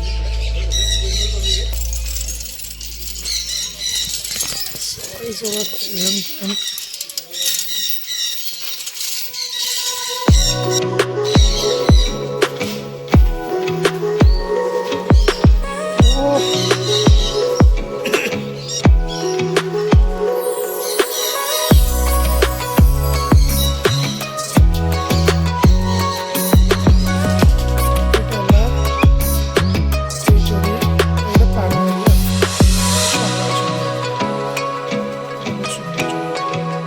ଏସବୁ ଅଛି। ସୁନ୍ଦର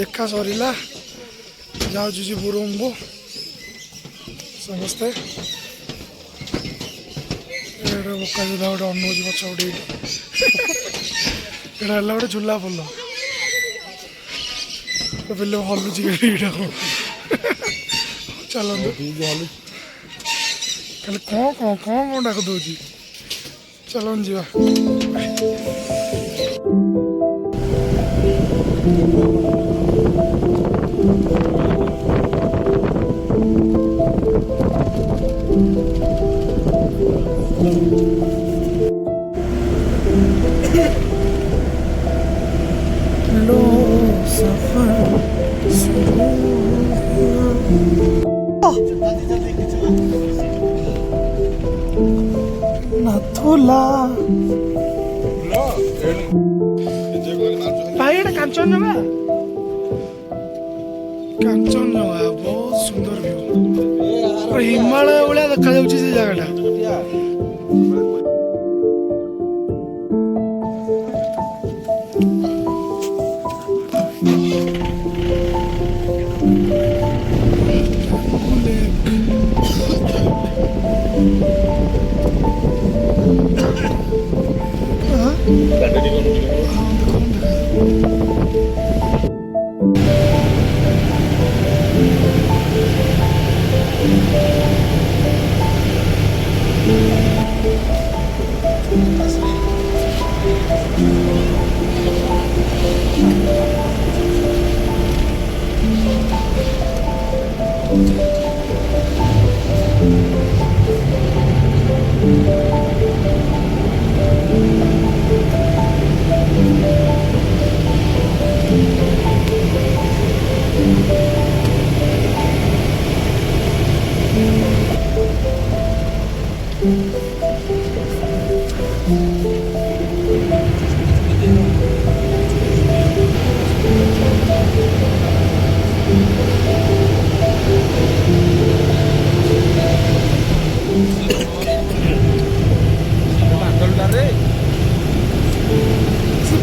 देखा सरिला जाऊँ जी रूम को समस्ते बोका जुला गोटे अनौज पछ गोटे एटा है गोटे झूला पोल पिले हलुची गाड़ी चलते खाली कौन डाक दौर चलन जा लो सफर नाथुला भाई एटा कांचनजंगा बहुत सुंदर व्यू हिमालय भाया देखा जाऊँ से जगह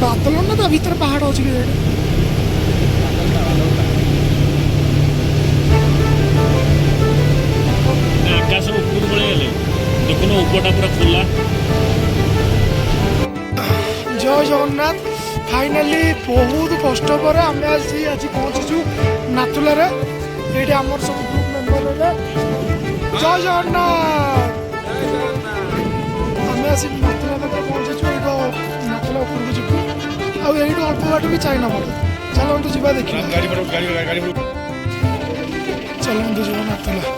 बादल ना ता भीतर पहाड़ हो चुके आकाश ऊपर पड़े देखुन ऊपरटा पूरा खोला जय जगन्नाथ फाइनाली बहुत कष्ट पर आम आज पहुँचीचु नाथुला ये आम सब ग्रुप मेम्बर जय जगन्नाथ आम आज नाथुला पहुँचीचु नाथुला उपरको जीवु आउ अल्प बाट भी चाइना पड़े चलतु जा देखिए चलतु जा नाथुला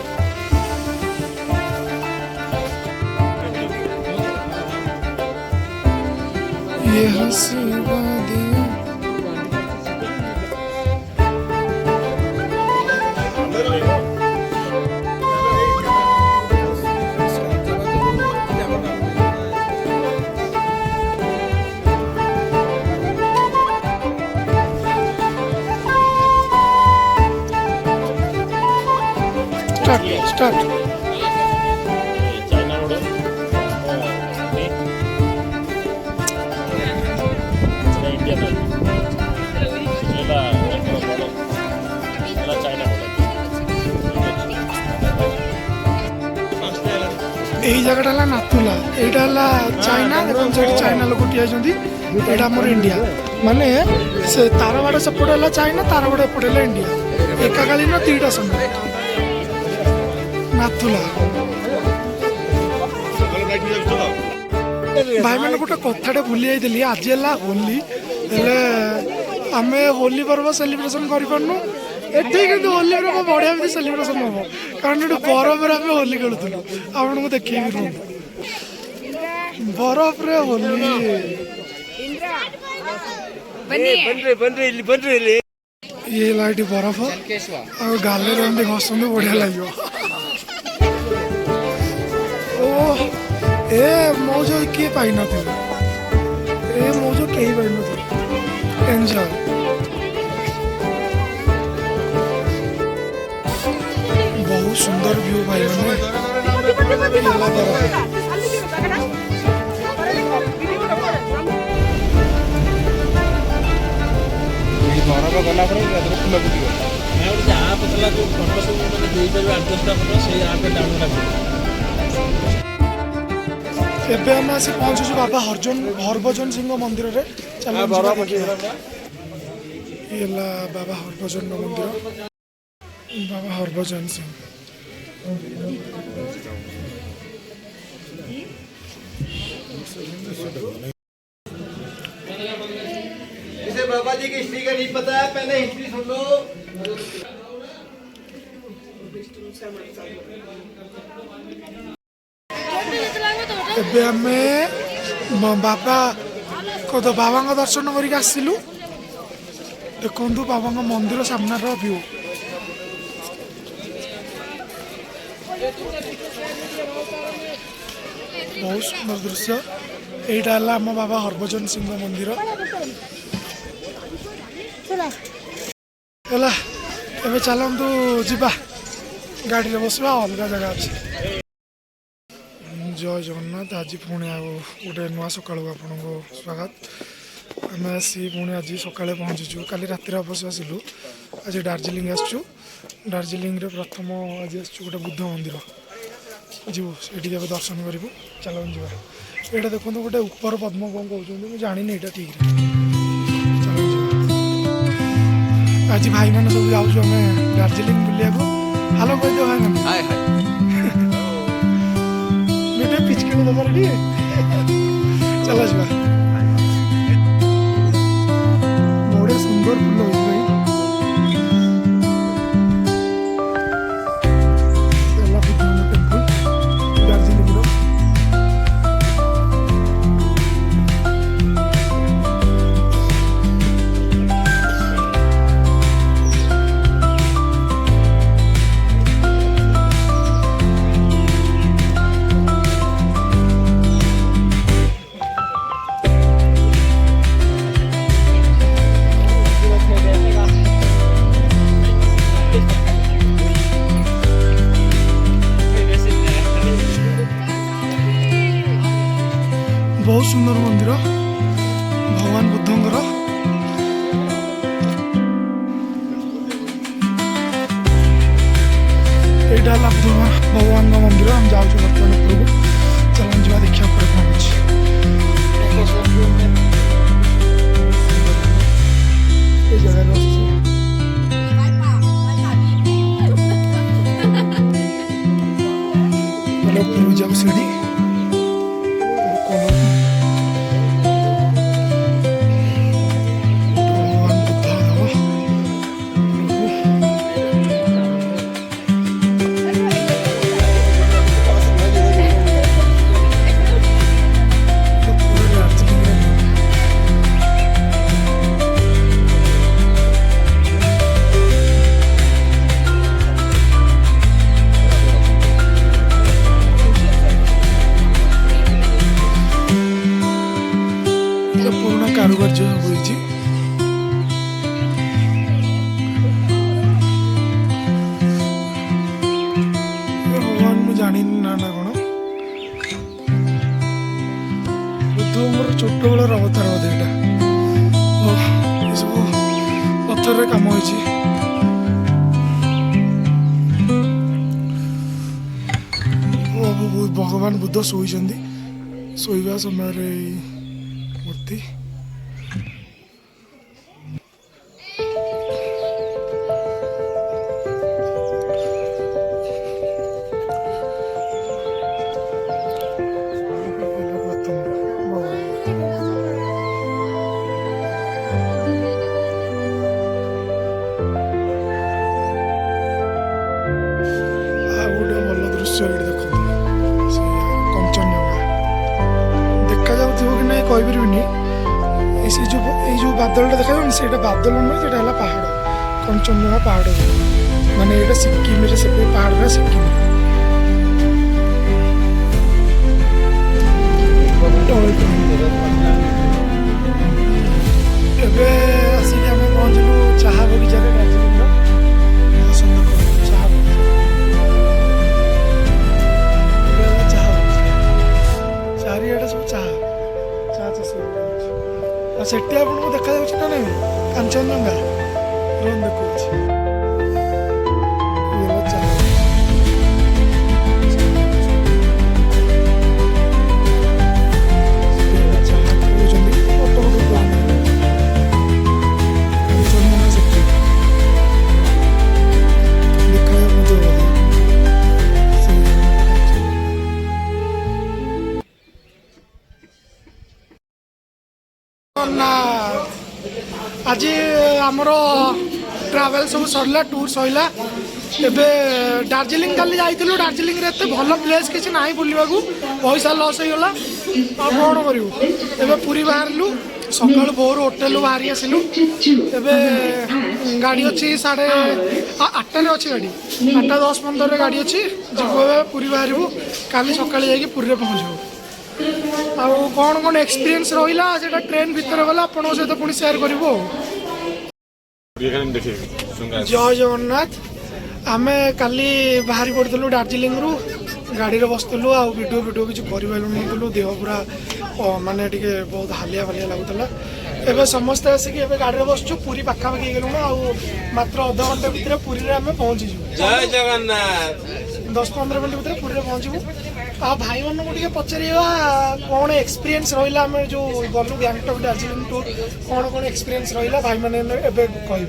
ये हंसवा दिया start China road India China यही जगह नाथुला यहाँ चाइना देखो चाइना लोग ठिया आमर इंडिया माने से तार बाड़ सेपटे चाइना तार बाड़ एपटे इंडिया एकाकालीन दुईटा समय नाथुला भाई मैंने गोटे कथाटे भूली जाइली आज है होली आम होली पर्व सेलिब्रेशन करूँ एटी कि होली पर्व बढ़िया भी सेलिब्रेशन हम कारण ये बरफ आम होली खेलुलू आपको देखिए बरफ रे होली ये लाइट बरफ और गाले घसुन बढ़िया लगे ए मौज किए पाई ए मौज कहीं पाई एंजॉय बहुत सुंदर व्यू भाई ବାବା ଗଲା ପରେ ଫୁଲ ଫୁଟିବ। ନା ଗୋଟେ ଆପ୍ ଥିଲା ଯେଉଁ ଫଟୋ ସବୁ ମାନେ ଦେଇପାରିବେ 8-10ଟା ଫଟୋ, ସେଇ ଆପ୍ରେ ଡାଉନଲୋଡ୍ କରିବେ। ଏବେ ଆମେ ଆସି ପହଞ୍ଚୁଛୁ ବାବା ହରଭଜନ ସିଂହ ମନ୍ଦିରରେ। ଚାଲ ହେଲା ବାବା ହରଭଜନ ମନ୍ଦିର, ବାବା ହରଭଜନ ସିଂହ। इसे बाबा जी की हिस्ट्री का नहीं पता है, पहले हिस्ट्री सुन लो। ଏବେ ଆମେ ବାବା ବାବାଙ୍କ ଦର୍ଶନ କରିକି ଆସିଲୁ। ଦେଖନ୍ତୁ ବାବାଙ୍କ ମନ୍ଦିର ସାମ୍ନାର ଭ୍ୟୁ। ବହୁତ ସୁନ୍ଦର ଦୃଶ୍ୟ। ଏଇଟା ହେଲା ଆମ ବାବା ହରଭଜନ ସିଂହ ମନ୍ଦିର ହେଲା। ଏବେ ଚାଲନ୍ତୁ ଯିବା, ଗାଡ଼ିରେ ବସିବା, ଅଲଗା ଜାଗା ଅଛି। ଜୟ ଜଗନ୍ନାଥ। ଆଜି ପୁଣି ଆଉ ଗୋଟେ ନୂଆ ସକାଳକୁ ଆପଣଙ୍କୁ ସ୍ୱାଗତ। ଆମେ ଆସି ପୁଣି ଆଜି ସକାଳେ ପହଞ୍ଚିଛୁ। କାଲି ରାତିରେ ଅବଶ୍ୟ ଆସିଲୁ, ଆଜି ଦାର୍ଜିଲିଂ ଆସିଛୁ। ଦାର୍ଜିଲିଂରେ ପ୍ରଥମ ଆଜି ଆସିଛୁ ଗୋଟେ ବୁଦ୍ଧ ମନ୍ଦିର, ଯିବୁ ସେଇଠିକି ଏବେ ଦର୍ଶନ କରିବୁ। ଚାଲନ୍ତୁ ଯିବା। ଏଇଟା ଦେଖନ୍ତୁ ଗୋଟେ ଉପର ପଦ୍ମ କ'ଣ କହୁଛନ୍ତି, ମୁଁ ଜାଣିନି ଏଇଟା ଠିକ୍ରେ। ଚାଲନ୍ତୁ ଯିବା। ଆଜି ଭାଇମାନେ ସବୁ ଯାଉଛୁ ଆମେ ଦାର୍ଜିଲିଂ ବୁଲିବାକୁ। ହ୍ୟାଲୋ କହିଦିଅ ଭାଇମାନେ। ଗୋଟେ ପିଚକିଣି ଦରକାର ଟିକେ। ଚାଲ ଯିବା। ବଢ଼ିଆ ସୁନ୍ଦର ଫୁଲ ହେଉଛି ଭାଇ। ହେଲା ବୁଦ୍ଧ ଟେମ୍ପଲ ଦାର୍ଜିଲିଂର। ବହୁତ ସୁନ୍ଦର ମନ୍ଦିର ଭଗବାନ ବୁଦ୍ଧଙ୍କର। ଏଇଟା ହେଲା ଭଗବାନଙ୍କ ମନ୍ଦିର। ଆମେ ଯାଉଛୁ ବର୍ତ୍ତମାନ ଉପରକୁ। ଚାଲନ୍ତୁ ଯିବା, ଦେଖିବା ଉପରେ କ'ଣ ଅଛି। এই জায়গায় বসছি। তাহলে উপরে যাবো সিঁড়ি। ପୁରୁଣା କାରୁକାର୍ଯ୍ୟ ହୋଇଛି। ଭଗବାନ ମୁଁ ଜାଣିନି ନା କ'ଣ। ବୁଦ୍ଧଙ୍କର ଛୋଟବେଳର ଅବତାର ବୋଧେ ଏଇଟା। ଏସବୁ ପଥରରେ କାମ ହେଇଛି। ଭଗବାନ ବୁଦ୍ଧ ଶୋଇଛନ୍ତି। ଶୋଇବା ସମୟରେ ମୂର୍ତ୍ତି। ଆଉ ଗୋଟେ ଭଲ ଦୃଶ୍ୟ ଏଇଠି ଦେଖନ୍ତୁ, ସେ କଞ୍ଚନଜଙ୍ଗା ଦେଖାଯାଉଥିବ କି ନାହିଁ କହିପାରିବିନି। ଏଇ ଯେଉଁ ବାଦଲଟା ଦେଖାଯାଉନି, ସେଇଟା ବାଦଲ ନୁହେଁ, ସେଇଟା ହେଲା ପାହାଡ଼, କଞ୍ଚନଜଙ୍ଗା ପାହାଡ଼। ମାନେ ଏଇଟା ସିକିମରେ, ସେ ପାହାଡ଼ଟା ସିକିମ। ଏବେ ଆସିକି ଆମେ ପହଞ୍ଚିଲୁ ଚାହା ବଗିଚାରେ ଦାର୍ଜିଲିଂର। ଚାହା ଚାରିଆଡ଼େ ସବୁ ଚାହା ଚାଷ। ଆଉ ସେଠି ଆପଣଙ୍କୁ ଦେଖାଯାଉଛି ନା ନାହିଁ କାଞ୍ଚନଜଙ୍ଗା? आमर ट्रावेल सब सरला टूर सरला एबे दार्जिलिंग काली जाइलु दार्जिलिंग रे एते भल प्लेस किसी ना बुलवा पैसा लॉस होगला आ कौन करूँ एबे पूरी बाहरलु सकाल भोर होटेल बाहरी आसलु एबे गाड़ी अच्छी 8:30 अच्छी गाड़ी 8:10-15 गाड़ी अच्छी जीव पूरी बाहर काली सकाल जाकि पुरी पहुँचू आउ कौन कौन एक्सपीरियंस रहा से ट्रेन भितर गला आप सहित पुणी सेयार करूँ। जय जगन्नाथ आम काली बाहरी पड़ू दार्जिलिंग रु गाड़ी रे बसलु आ वीडियो किसी करूँ देह पूरा माने टिके बहुत हालिया फालिया लगुला एवं समस्ते आसिक गाड़ी में बसचु पूरी पाखापाखि गलु मात्र अध घंटे भितर पूरी आम पहुँचीजु। जय जगन्नाथ 10-15 मिनट भितर पूरी पहुँचू आ भाई मानक टे पचारा कौन एक्सपीरियंस रहा आम जो गलु गैंगटक दार्जिलिंग टूर कौन कौन एक्सपीरियंस रहा भाई मैंने कहे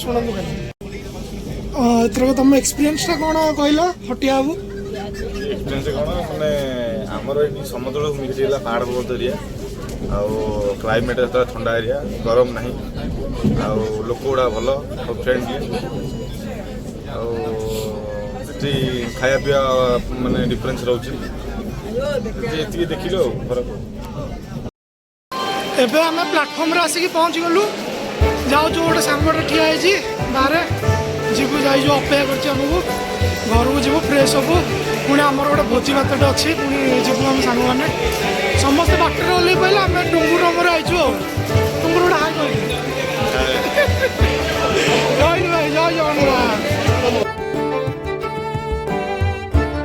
शुणु खाली एथरक तुम एक्सपीरियंसटा कौन कहल हटिया बाबू एक्सपीरियंस कौन मैंने आमर ये समुद्र मिक्स पहाड़ पर्वत एरिया आउ क्लाइमेट ठंडा एरिया गरम ना आउ लोक गुड़ा भल फ्रेंडली आउे खाया पीवा माने डिफरेन्स रोचे देखिल फरक एबे आम प्लाटफर्म आसिक पहुँची गलु जाऊ गोटे सांगटे ठिया बाहर जीवु जाइए अपेक्षा करमको घर को जीव फ्रेश हबू पुणी आमर गोटे भोजी भातटे अच्छी पुणी जीवु आम सांग मैंने समस्त बाटर ओल्ल पाइले आम डुंगुर आइचु।